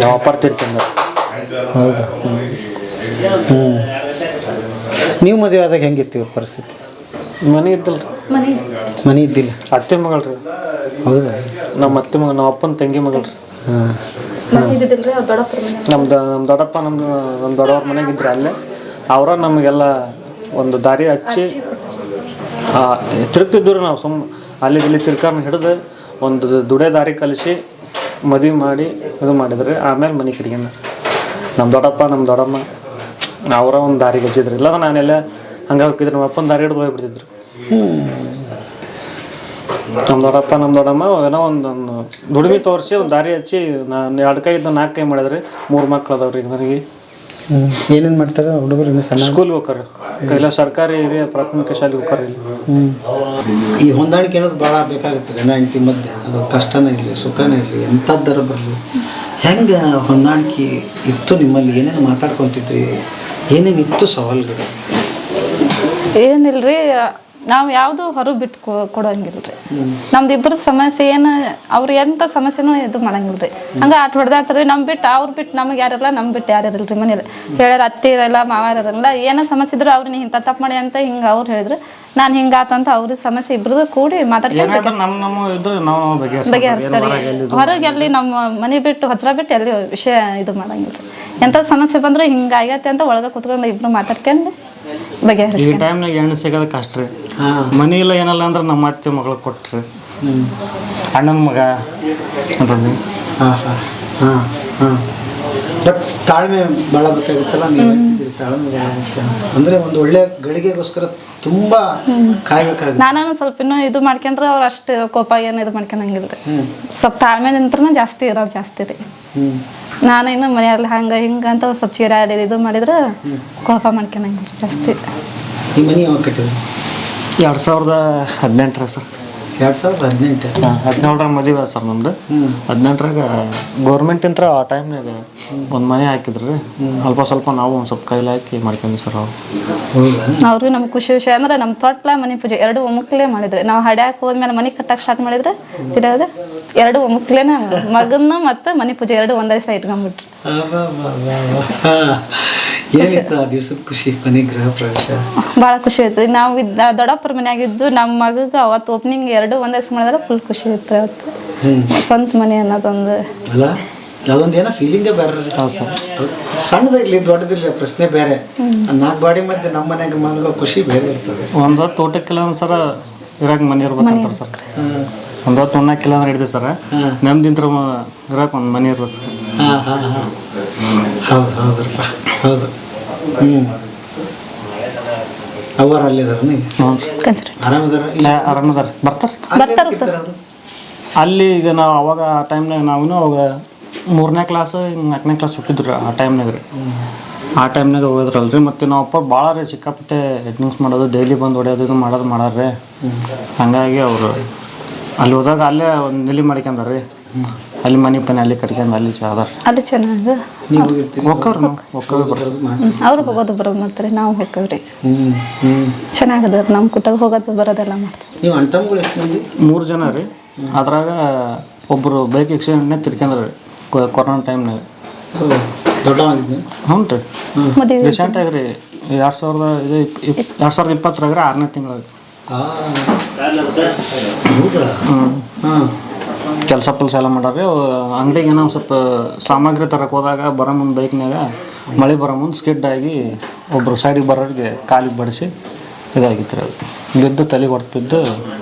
ನಾವು ಅಪ್ಪಾರ ತೀರ್ಕೊಂಡ್ರಿ. ಹೌದಾ? ನೀವು ಮದುವೆ ಆದಾಗ ಹೆಂಗಿತ್ತು ಇವ್ರ ಪರಿಸ್ಥಿತಿ? ಮನೆ ಇದ್ದಿಲ್ಲ ರೀ. ಮನೆ ಇದ್ದಿಲ್ಲ? ಅತ್ತೆ ಮಗಳ್ರಿ. ಹೌದಾ? ನಮ್ಮ ಅತ್ತೆ ಮಗ, ನಮ್ಮ ಅಪ್ಪನ ತಂಗಿ ಮಗಳ್ರಿ. ಹಾಂ. ನಮ್ಮ ದೊಡ್ಡಪ್ಪ ನಮ್ಮ ದೊಡ್ಡವ್ರ ಮನೆಗಿದ್ರಿ ಅಲ್ಲೇ. ಅವರ ನಮಗೆಲ್ಲ ಒಂದು ದಾರಿ ಹಚ್ಚಿ ತಿರುಗ್ತಿದ್ವಿ ರೀ. ನಾವು ಅಲ್ಲಿ ಇಲ್ಲಿ ತಿರ್ಕೊಂಡು ಹಿಡಿದು ಒಂದು ದುಡೆ ದಾರಿ ಕಲಿಸಿ ಮದುವೆ ಮಾಡಿ ಇದು ಮಾಡಿದ್ರಿ. ಆಮೇಲೆ ಮನೆ ಕಿರಿಗಿನ ನಮ್ಮ ದೊಡ್ಡಪ್ಪ ನಮ್ಮ ದೊಡ್ಡಮ್ಮ ಅವರ ಒಂದು ದಾರಿ ಹಚ್ಚಿದ್ರಿ. ಇಲ್ಲ ನಾನೆಲ್ಲ ಹಂಗೆ ಹೋಗಿದ್ರು. ನಮ್ಮ ಅಪ್ಪನ ದಾರಿ ಹಿಡಿದು ಹೋಗ್ಬಿಡ್ತಿದ್ರು. ನಮ್ಮ ದೊಡ್ಡಪ್ಪ ನಮ್ಮ ದೊಡ್ಡಮ್ಮ ಏನೋ ಒಂದು ದುಡಿಮೆ ತೋರಿಸಿ ಒಂದು ದಾರಿ ಹಚ್ಚಿ ನಾನು 2 ಕೈ ಇದ್ದು 4 ಕೈ ಮಾಡಿದ್ರಿ. 3 ಮಕ್ಳು ಅದಾವ್ರಿ ನನಗೆ. ಏನೇನು ಮಾಡ್ತಾರೆ ಹುಡುಗರು? ಸ್ಕೂಲ್ಗೆ ಹೋಗ್ತಾರೆ. ಕೈಲ ಸರ್ಕಾರಿ ಹಿರಿಯ ಪ್ರಾಥಮಿಕ ಶಾಲೆಗೆ ಹೋಗ್ತಾರೆ. ಈ ಹೊಂದಾಣಿಕೆ ಅನ್ನೋದು ಭಾಳ ಬೇಕಾಗುತ್ತೆ ಗಂಡ ಹೆಂಡತಿ ಮಧ್ಯೆ. ಅದು ಕಷ್ಟನೇ ಇರಲಿ ಸುಖನೇ ಇರಲಿ ಎಂಥದ್ದರ ಬರಲಿ, ಹೆಂಗೆ ಹೊಂದಾಣಿಕೆ ಇತ್ತು ನಿಮ್ಮಲ್ಲಿ? ಏನೇನು ಮಾತಾಡ್ಕೊತಿದ್ರಿ? ಏನೇನಿತ್ತು ಸವಾಲುಗಳು? ಏನಿಲ್ರಿ, ನಾವು ಯಾವುದು ಹೊರಗೆ ಬಿಟ್ಟು ಕೊಡೋಂಗಿಲ್ರಿ. ನಮ್ದು ಇಬ್ಬರ ಸಮಸ್ಯೆ ಏನು, ಅವ್ರು ಎಂಥ ಸಮಸ್ಯೆನೂ ಇದು ಮಾಡಂಗಿಲ್ರಿ. ಹಂಗೆ ಆಟ ಹೊಡೆದಾಡ್ತಾರೆ. ನಮ್ಮ ಬಿಟ್ಟು ಅವ್ರು ಬಿಟ್ಟು ನಮಗೆ ಯಾರಿಲ್ಲ, ನಮ್ಮ ಬಿಟ್ಟು ಯಾರು ಇರಲ್ರಿ ಮನೇಲಿ. ಹೇಳ್ಯಾರ ಅತ್ತೆ ಇರಲ್ಲ, ಮಾವ ಇರಲ್ಲ. ಏನೋ ಸಮಸ್ಯೆ ಇದ್ರು ಅವ್ರು ನೀ ಇಂಥ ತಪ್ಪು ಮಾಡಿ ಅಂತ ಹಿಂಗೆ ಅವ್ರು ಹೇಳಿದ್ರು ನಾನು ಹಿಂಗಾತಂತ ಅವ್ರ ಸಮಸ್ಯೆ ಇಬ್ರದ್ದು ಕೂಡಿ ಮಾತಾಡ್ಕೊಂಡು ಏನಾದ್ರೂ ನಮ್ಮ ಇದು ನಾವು ಬಗೆಹರಿಸ್ತಾರೆ. ಹೊರಗೆ ಅಲ್ಲಿ ನಮ್ಮ ಮನೆ ಬಿಟ್ಟು ಹತ್ರ ಬಿಟ್ಟು ಎಲ್ಲಿ ವಿಷಯ ಇದು ಮಾಡಂಗಿಲ್ಲ. ಎಂಥ ಸಮಸ್ಯೆ ಬಂದ್ರೆ ಹಿಂಗಾಗೈತೆ ಅಂತ ಒಳಗೆ ಕುತ್ಕೊಂಡು ಇಬ್ರು ಮಾತಾಡ್ಕೊಂಡು ಈ ಬಗೆಹರಿಸ್ತಾರೆ. ಟೈಮ್ನಾಗ ಹೆಣ್ಣು ಸಿಗೋದು ಕಷ್ಟ ರೀ. ಮನೆ ಇಲ್ಲ ಏನಲ್ಲ ಅಂದ್ರೆ ನಮ್ಮ ಅತ್ತೆ ಮಗಳು ಕೊಟ್ರಿ, ಅಣ್ಣನ ಮಗ ಅಂತಂದು. ಹಾಂ ಹಾಂ ಹಾಂ ಹಾಂ ಬಟ್ ತಾಳ್ಮೆ ಭಾಳ ಬೇಕಾಗುತ್ತಲ್ಲ, ನೀವು ಹೇಳ್ತಿದ್ದೀರಿ ತಾಳ್ಮೆ ಭಾಳ ಮುಖ್ಯ. ಅಂದರೆ ಒಂದು ಒಳ್ಳೆ ಗಳಿಗೆಗೋಸ್ಕರ ತುಂಬ ಕಾಯ್ಬೇಕಾಗುತ್ತೆ. ನಾನು ಸ್ವಲ್ಪ ಇನ್ನೂ ಇದು ಮಾಡ್ಕೊಂಡ್ರೆ ಅವ್ರು ಅಷ್ಟು ಕೋಪ ಏನು ಇದು ಮಾಡ್ಕೊಳಂಗಿಲ್ಲ ರೀ. ಸ್ವಲ್ಪ ತಾಳ್ಮೆ ನಿಂತ್ರನ ಜಾಸ್ತಿ ಇರೋದು ಜಾಸ್ತಿ ರೀ. ನಾನು ಇನ್ನು ಮನೆಯಲ್ಲಿ ಹಂಗೆ ಹಿಂಗೆ ಅಂತ ಸ್ವಲ್ಪ ಚೀರಾಡಿ ಇದು ಮಾಡಿದ್ರೆ ಕೋಪ ಮಾಡ್ಕೊಳಂಗಿಲ್ಲ ಜಾಸ್ತಿ. ಈ ಮನೆ ಯಾವಾಗ ಕಟ್ಟಿದ್ರು? 2018 ಸರ್. 2018. 17ರ ಮದುವೆ ಸರ್ ನಮ್ದು. 18ರಾಗ ಗೌರ್ಮೆಂಟ್ ಇಂತ್ರ ಆ ಟೈಮ್ನಾಗ ಒಂದು ಮನೆ ಹಾಕಿದ್ರಿ. ಸ್ವಲ್ಪ ನಾವು ಒಂದು ಸ್ವಲ್ಪ ಕೈಲಿ ಹಾಕಿ ಮಾಡ್ಕೊಂಡ್ವಿ ಸರ್. ಅವ್ರಿಗೆ ನಮ್ಗೆ ಖುಷಿ ವಿಷಯ ಅಂದ್ರೆ ನಮ್ಮ ತೊಟ್ಲ ಮನೆ ಪೂಜೆ ಎರಡು ಒಮ್ಮಕ್ಲೇ ಮಾಡಿದ್ರೆ ನಾವು ಹಡ್ಯಾಕ್ ಹೋದ್ಮೇಲೆ ಮನೆ ಕಟ್ಟಕ್ಕೆ ಸ್ಟಾರ್ಟ್ ಮಾಡಿದ್ರೆ ಇದಾದ್ರೆ ಎರಡು ಒಮ್ಮಕ್ಲೇನ ಮಗನ್ನ ಮತ್ತು ಮನೆ ಪೂಜೆ ಎರಡು ಒಂದೇ ದಿವಸ ಇಟ್ಕೊಂಡ್ಬಿಟ್ರು. ಏನಿತ್ತು ಆ ದಿವಸದ ಖುಷಿ? ಮನೆ ಗೃಹ ಪ್ರವೇಶ ಭಾಳ ಖುಷಿ ಐತ್ರಿ. ನಾವು ದೊಡ್ಡಪ್ಪರ ಮನೆಯಾಗಿದ್ದು ನಮ್ಮ ಮಗಗೆ ಅವತ್ತು ಓಪನಿಂಗ್ ಎರಡು ಒಂದೇ ದಿವಸ ಮಾಡಿದ್ರೆ ಫುಲ್ ಖುಷಿ ಇತ್ತು ಅವತ್ತು. ಸ್ವಂತ ಮನೆ ಅನ್ನೋದೊಂದು ಅಲ್ಲ, ಅದೊಂದು ಏನೋ ಫೀಲಿಂಗೇ ಬೇರೆ. ಸಣ್ಣದಾಗಿರ್ಲಿ ದೊಡ್ಡದಿರಲಿ ಪ್ರಶ್ನೆ ಬೇರೆ. 4 ಗಾಡಿ ಮಧ್ಯೆ ನಮ್ಮ ಮನೆಗೆ ಮಲಗೋ ಖುಷಿ ಬೇರೆ ಇರ್ತದೆ. ಒಂದು ಹೊತ್ತು ಊಟಕ್ಕಿಲ್ಲ ಸರ ಇರಾಕ ಮನೆ ಇರ್ಬೇಕಂತಾರೆ ಸರ್. ಒಂದು ಹೊತ್ತು ಉಣ್ಣಕ್ಕಿಲ್ಲ ಅಂದ್ರೆ ಹಿಡಿದೆ ಸರ್. ನಮ್ದಿಂತ್ರ ಇರಾಕ ಒಂದು ಮನೆ ಇರ್ಬೇಕು ಸರ್. ಹಾಂ ಹಾಂ ಹಾಂ ಹೌದ್ರಪ್ಪ ಹೌದು. ಅವರು ಅಲ್ಲಿದಾರ ಆರಾಮದಾರ? ಆರಾಮದಾರ, ಬರ್ತಾರೆ ಅಲ್ಲಿ. ಈಗ ನಾವು ಅವಾಗ ಆ ಟೈಮ್ನಾಗ ಅವಾಗ 3ನೇ ಕ್ಲಾಸ್ 4ನೇ ಕ್ಲಾಸ್ ಹುಟ್ಟಿದ್ರು ಆ ಟೈಮ್ನಾಗ ರೀ. ಆ ಟೈಮ್ನಾಗ ಹೋಗಿದ್ರಲ್ರಿ. ಮತ್ತು ನಾವು ಅಪ್ಪ ಭಾಳ ರೀ ಸಿಕ್ಕಾಪಟ್ಟೆ ಎಡ್ನಿಂಗ್ಸ್ ಮಾಡೋದು, ಡೈಲಿ ಬಂದು ಹೊಡೆಯೋದು ಇದು ಮಾಡಾರ್ರಿ. ಹಾಗಾಗಿ ಅವರು ಅಲ್ಲಿ ಹೋದಾಗ ಅಲ್ಲೇ ಒಂದು ನೆಲೆ ಮಾಡ್ಕೊಂಡಾರ್ರಿ. ಅಲ್ಲಿ ಮನೆ ಅಲ್ಲಿ ಕಟ್ಕೊಂಡು ಅಲ್ಲಿ ಅದಾರ. ಅಲ್ಲಿ ಚೆನ್ನಾಗಿ ಹೋಗ್ಕವ್ರಿ ಅವ್ರು ಹೋಗೋದು ಬರೋದು ಮಾಡ್ತಾರೆ, ನಾವು ಹೋಗ್ತೇವ್ರಿ. ಚೆನ್ನಾಗದ ನಮ್ಮ ಕುಟುಂಬ ಹೋಗೋದು ಬರೋದೆಲ್ಲ ಮಾಡ್ತೀವಿ. ನೀವು ಅಣ್ಣ ತಮ್ಮಗಳು ಎಷ್ಟು ಮಂದಿ? 3 ಜನ ರೀ. ಅದ್ರಾಗ ಒಬ್ಬರು ಬೈಕ್ ಆಕ್ಸಿಡೆಂಟ್ನೇ ತಿರ್ಕೊಂಡ್ರಿ ಕೊರೋನಾ ಟೈಮ್ನಾಗ. ದೊಡ್ಡವಾಗಿದ್ದೆ? ಹ್ಞೂ ರೀ. ಮದುವೆ ರೀಸೆಂಟಾಗಿ ರೀ 2020ರಾಗ 6ನೇ ತಿಂಗಳಾಗ. ಕೆಲಸ ಎಲ್ಲ ಮಾಡ್ರಿ. ಅಂಗಡಿಗೆ ಏನೋ ಸ್ವಲ್ಪ ಸಾಮಗ್ರಿ ತರಕ್ಕೆ ಹೋದಾಗ ಬರೋ ಮುಂದೆ ಬೈಕ್ನಾಗ ಮಳೆ ಬರೋ ಮುಂದೆ ಸ್ಕಿಡ್ ಆಗಿ ಒಬ್ಬರು ಸೈಡಿಗೆ ಬರೋರಿಗೆ ಕಾಲಿಗೆ ಬಡಿಸಿ ಇದಾಗಿತ್ತು ರೀ. ಅದು ಬಿದ್ದು ತಲೆಗೆ ಹೊಡೆದು ಬಿದ್ದು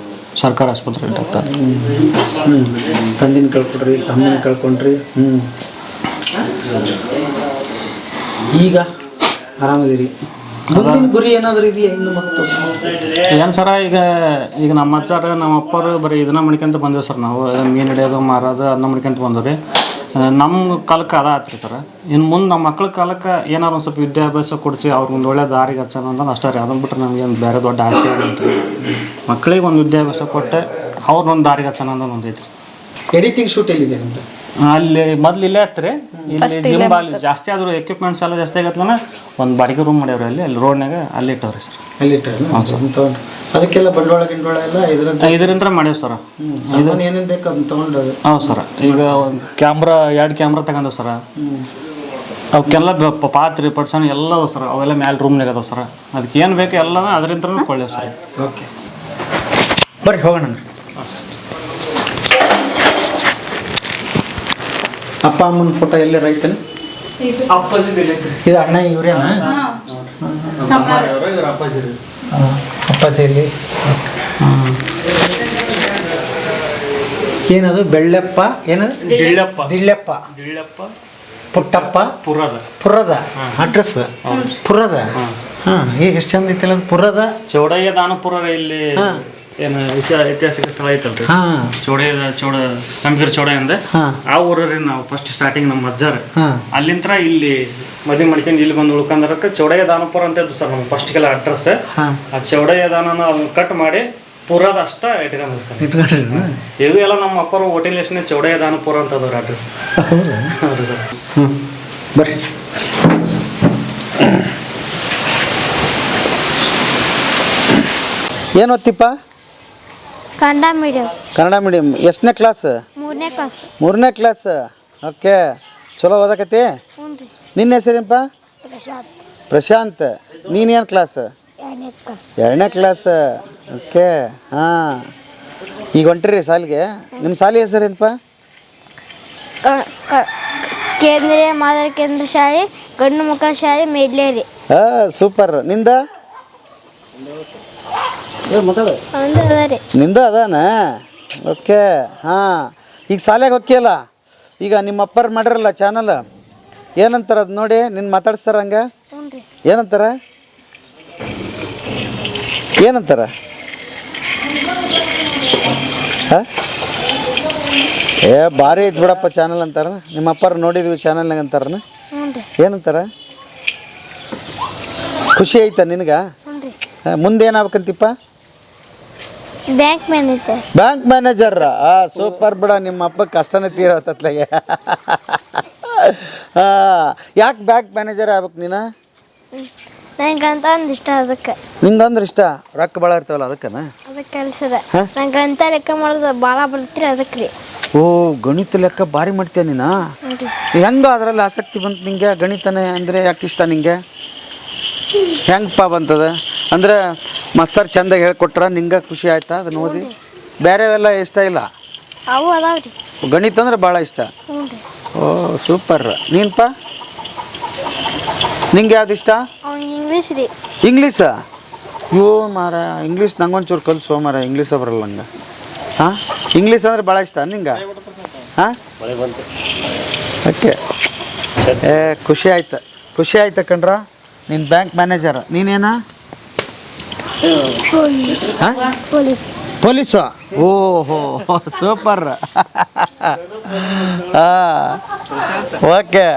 ಸರ್ಕಾರಿ ಆಸ್ಪತ್ರೆ ಡಾಕ್ಟರ್. ತಂದಿನ ಕಳ್ಕೊಂಡ್ರಿ, ತಮ್ಮನ ಕಳ್ಕೊಂಡ್ರಿ. ಈಗ ಆರಾಮದಿರಿ? ಮುಂದಿನ ಗುರಿ ಏನಾದರೂ ಇದೆಯಾ ಇನ್ನು ಮಕ್ಕಳು? ಏನು ಸರ, ಈಗ ನಮ್ಮ ಅಜ್ಜಾರ ನಮ್ಮ ಅಪ್ಪರು ಬರೀ ಇದನ್ನ ಮಾಡ್ಕೊಂತ ಬಂದೇವು ಸರ್. ನಾವು ಮೀನು ಹಿಡಿಯೋದು ಮಾರೋದು ಅದನ್ನ ಮಾಡ್ಕೊಂತ ಬಂದವ್ರಿ. ನಮ್ಮ ಕಾಲಕ್ಕೆ ಅದ ಆತಿರ್ತಾರ. ಇನ್ನು ಮುಂದೆ ನಮ್ಮ ಮಕ್ಳ ಕಾಲಕ್ಕೆ ಏನಾರು ಒಂದು ಸ್ವಲ್ಪ ವಿದ್ಯಾಭ್ಯಾಸ ಕೊಡಿಸಿ ಅವ್ರಿಗೆ ಒಂದು ಒಳ್ಳೆ ದಾರಿಗೆ ಹಚ್ಚೋಣ ಅಂತ ಅಷ್ಟೇ ರೀ. ಅದನ್ನು ಬಿಟ್ಟರೆ ನಮಗೇನು ಬೇರೆ ದೊಡ್ಡ ಆಸೆ ಇರಲ್ರಿ. ಮಕ್ಕಳಿಗೆ ಒಂದು ವಿದ್ಯಾಭ್ಯಾಸ ಕೊಟ್ಟೆ ಅವ್ರನ್ನೊಂದು ದಾರಿಗೆ ಹಚ್ಚೋಣ ಅಂತ ಒಂದು ಐತ್ರಿ. ಎಡಿಟಿಂಗ್ ಶೂಟ್ ಎಲ್ಲಿದೆ ನಿಮ್ದು? ಅಲ್ಲಿ ಮೊದ್ಲು ಇಲ್ಲೇ ಹತ್ತಿರಿ. ಇಲ್ಲಿ ಜಿಮ್ ಅಲ್ಲಿ ಜಾಸ್ತಿ ಆದರೂ ಎಕ್ವಿಪ್ಮೆಂಟ್ಸ್ ಎಲ್ಲ ಜಾಸ್ತಿ ಆಗತ್ತಲ್ಲ. ಒಂದು ಬಾಡಿಗೆ ರೂಮ್ ಮಾಡ್ಯಾವ್ರಿ ಅಲ್ಲಿ ರೋಡ್ನಾಗ. ಅಲ್ಲಿ ಇಟ್ಟವ್ರಿ ಸರ್. ಅಲ್ಲಿ ಇಟ್ಟವ್ರಿ. ಅದಕ್ಕೆಲ್ಲ ಬಂಡವಾಳ ಗಿಂಡವಾಳ ಎಲ್ಲ ಇದರಿಂದ ಮಾಡ್ಯಾವ ಸರ್. ಏನೇನು ಬೇಕು ಅದನ್ನ ತೊಗೊಂಡು? ಹೌದು ಸರ್. ಈಗ ಒಂದು ಕ್ಯಾಮ್ರಾ 2 ಕ್ಯಾಮ್ರಾ ತಗೊಂಡವ್ ಸರ. ಅವಕ್ಕೆಲ್ಲ ಪಾತ್ರೆ ಪಡ್ಸಣ ಎಲ್ಲ ಅದಾವ ಸರ್. ಅವೆಲ್ಲ ಮ್ಯಾಲೆ ರೂಮ್ನಾಗ ಅದಾವ ಸರ್. ಅದಕ್ಕೆ ಏನು ಬೇಕು ಎಲ್ಲ ಅದರಿಂದ ಕೊಳ್ಳೇವು ಸರ್. ಓಕೆ, ಬರ್ರಿ ಹೋಗೋಣ. ಅಪ್ಪ ಅಮ್ಮನ ಫೋಟೋ ಎಲ್ಲಿ ರೈತನ? ಇದು ಅಣ್ಣ ಇವ್ರೇನಾ? ಅಪ್ಪಾಜಿ ಇಲ್ಲಿ. ಏನದು? ಬೆಳ್ಳಪ್ಪ ಏನದು? ದಿಳ್ಳೆಪ್ಪ ಪುಟ್ಟಪ್ಪ ಪುರದ ಅಡ್ರೆಸ್ ಪುರದ. ಹಾಂ, ಈಗ ಎಷ್ಟು ಚಂದ ಐತಿಲ್ಲ ಅದು ಪುರದ. ಚೌಡಯ್ಯ ದಾನಪುರ ಇಲ್ಲಿ ಏನು ಐತಿಹಾಸಿಕ ಸ್ಥಳ ಐತಲ್ರಿ. ಕಂಬಿಗರ ಚೌಡಯ್ಯ ಆ ಊರ್ರಿ. ನಾವು ಫಸ್ಟ್ ಸ್ಟಾರ್ಟಿಂಗ್ ನಮ್ಮ ಅಜ್ಜಾರ ಅಲ್ಲಿಂತ್ರ ಇಲ್ಲಿ ಮದುವೆ ಮಾಡ್ಕೊಂಡು ಇಲ್ಲಿ ಬಂದು ಉಳ್ಕೊಂಡರಕ್ಕೆ ಚೌಡಯ್ಯ ದಾನಪುರ ಅಂತ ಇದ್ದು ಸರ್ ನಮ್ಮ ಫಸ್ಟ್ಗೆಲ್ಲ ಅಡ್ರೆಸ್. ಆ ಚೌಡಯ್ಯ ದಾನನ ಅದನ್ನ ಕಟ್ ಮಾಡಿ ಪುರದ ಅಷ್ಟ ಇಟ್ಕೊಂಡ್ರಿ ಸರ್. ಇದು ಎಲ್ಲ ನಮ್ಮ ಅಪ್ಪರು ಹೋಟೆಲ್ ಎಷ್ಟನೇ ಚೌಡಯ್ಯ ದಾನಪುರ ಅಂತ ಅದ್ರ ಅಡ್ರೆಸ್. ಹೌದು ಸರ್. ಬರ್ರಿ. ಏನು ಓದ್ತಿಪ್ಪ? ಕನ್ನಡ ಮೀಡಿಯಂ. ಕನ್ನಡ ಮೀಡಿಯಂ. ಎಷ್ಟನೇ ಕ್ಲಾಸ್? 3ನೇ ಕ್ಲಾಸ್. 3ನೇ ಕ್ಲಾಸ್. ಓಕೆ, ಚಲೋ ಓದಕತ್ತಿ? ಹ್ಞೂ ರೀ. ನಿನ್ನ ಹೆಸರೇನಪ್ಪ? ಪ್ರಶಾಂತ್. ಪ್ರಶಾಂತ್. ನೀನೇನು ಕ್ಲಾಸ್? 2ನೇ ಕ್ಲಾಸ್ 2ನೇ ಕ್ಲಾಸ್. ಓಕೆ. ಹಾಂ, ಈಗ ಹೊಂಟ್ರಿ ಸಾಲಿಗೆ. ನಿಮ್ಮ ಸಾಲಿ ಹೆಸರೇನಪ್ಪ? ಕೇಂದ್ರೀಯ ಮಾದರಿ ಕೇಂದ್ರ ಶಾಲೆ ಗಂಡು ಮಕ್ಕಳ ಶಾಲೆ ಮೇಡ್ಲೇರಿ. ಹಾಂ, ಸೂಪರ್. ನಿಂದ ಒಂದು ಅದ ರೀ. ನಿಂದ ಅದಾನ? ಓಕೆ. ಹಾಂ, ಈಗ ಶಾಲೆಗೆ ಹೊಕ್ಕಿಯಲ್ಲ, ಈಗ ನಿಮ್ಮ ಅಪ್ಪರು ಮಾಡಿರಲ್ಲ ಚಾನಲ್, ಏನಂತಾರ ಅದು ನೋಡಿ ನಿನ್ನ ಮಾತಾಡಿಸ್ತಾರ ಹಂಗೆ? ಹ್ಞೂ ರೀ. ಏನಂತಾರ? ಏನಂತಾರ? ಹಾಂ, ಏ ಭಾರಿ ಐತೆ ಬಿಡಪ್ಪ ಚಾನಲ್ ಅಂತಾರ. ನಿಮ್ಮ ಅಪ್ಪರು ನೋಡಿದ್ವಿ ಚಾನಲ್ನಾಗ ಅಂತಾರನ? ಹ್ಞೂ ರೀ. ಏನಂತಾರ? ಖುಷಿ ಐತ ನಿನಗೆ? ಹ್ಞೂ ರೀ. ಮುಂದೆ ಏನಾಗ್ಬೇಕಂತಿಪ್ಪ? Bank manager. Bank manager. Super ಬಿಡ, ನಿಮ್ಮ ಅಪ್ಪ ಕಷ್ಟನೇ ತೀರತ್ತತ್ಲಾಗೆ. ಯಾಕೆ ಬ್ಯಾಂಕ್ ಮ್ಯಾನೇಜರ್ ಆಗ್ಬೇಕು ನೀನು? ನಂಗಂತ ಒಂದು ಇಷ್ಟ ಅದಕ್ಕೆ. ನಿಂಗಂದ್ರೆ ಇಷ್ಟ? ರೊಕ್ಕ ಭಾಳ ಇರ್ತಾವಲ್ಲ ಅದಕ್ಕನ? ಅದಕ್ಕೆ ಕೆಲಸದ ನಂಗಂತ ಲೆಕ್ಕ ಮಾಡೋದು ಭಾಳ ಬರ್ತೀರಿ ಅದಕ್ಕೆ ರೀ. ಓ, ಗಣಿತ ಲೆಕ್ಕ ಭಾರಿ ಮಾಡ್ತೀಯ ನೀನು? ಹ್ಞೂ ರೀ. ಹೆಂಗೆ ಅದರಲ್ಲಿ ಆಸಕ್ತಿ ಬಂತು ನಿಂಗೆ? ಗಣಿತನೇ ಅಂದರೆ ಯಾಕೆ ಇಷ್ಟ ನಿಂಗೆ? ಹೆಂಗಪ್ಪ ಬಂತದ? ಅಂದರೆ ಮಸ್ತರ್ ಚಂದಾಗಿ ಹೇಳ್ಕೊಟ್ರ ನಿಂಗೆ ಖುಷಿ ಆಯ್ತಾ ಅದನ್ನ ಓದಿ? ಬೇರೆವೆಲ್ಲ ಇಷ್ಟ ಇಲ್ಲ? ಅವು ಅದಾವ ರೀ. ಗಣಿತ ಅಂದ್ರೆ ಭಾಳ ಇಷ್ಟ. ಹ್ಞೂ ರೀ. ಓ, ಸೂಪರ್. ನೀನಪ್ಪ, ನಿಂಗೆ ಯಾವ್ದು ಇಷ್ಟ? ಅವ್ನಿಗೆ ಇಂಗ್ಲೀಷ್ ರೀ. ಇಂಗ್ಲೀಷಾ? ಅಯ್ಯೋ ಮಾರ, ಇಂಗ್ಲೀಷ್ ನಂಗೊಂಚೂರು ಕಲಿಸೋ ಮಾರ, ಇಂಗ್ಲೀಷ ಬರಲ್ಲ ನಂಗೆ. ಹಾಂ, ಇಂಗ್ಲೀಷ್ ಅಂದ್ರೆ ಭಾಳ ಇಷ್ಟ ನಿಂಗೆ? ಹಾಂ, ಓಕೆ. ಏ, ಖುಷಿ ಆಯ್ತು ಕಣ್ರ. ನೀನು ಬ್ಯಾಂಕ್ ಮ್ಯಾನೇಜರ್, ನೀನೇನ? ಹಾಂ, ಪೊಲೀಸ್. ಪೊಲೀಸು? ಓಹೋ, ಸೂಪರ್. ಹಾಂ, ಓಕೆ.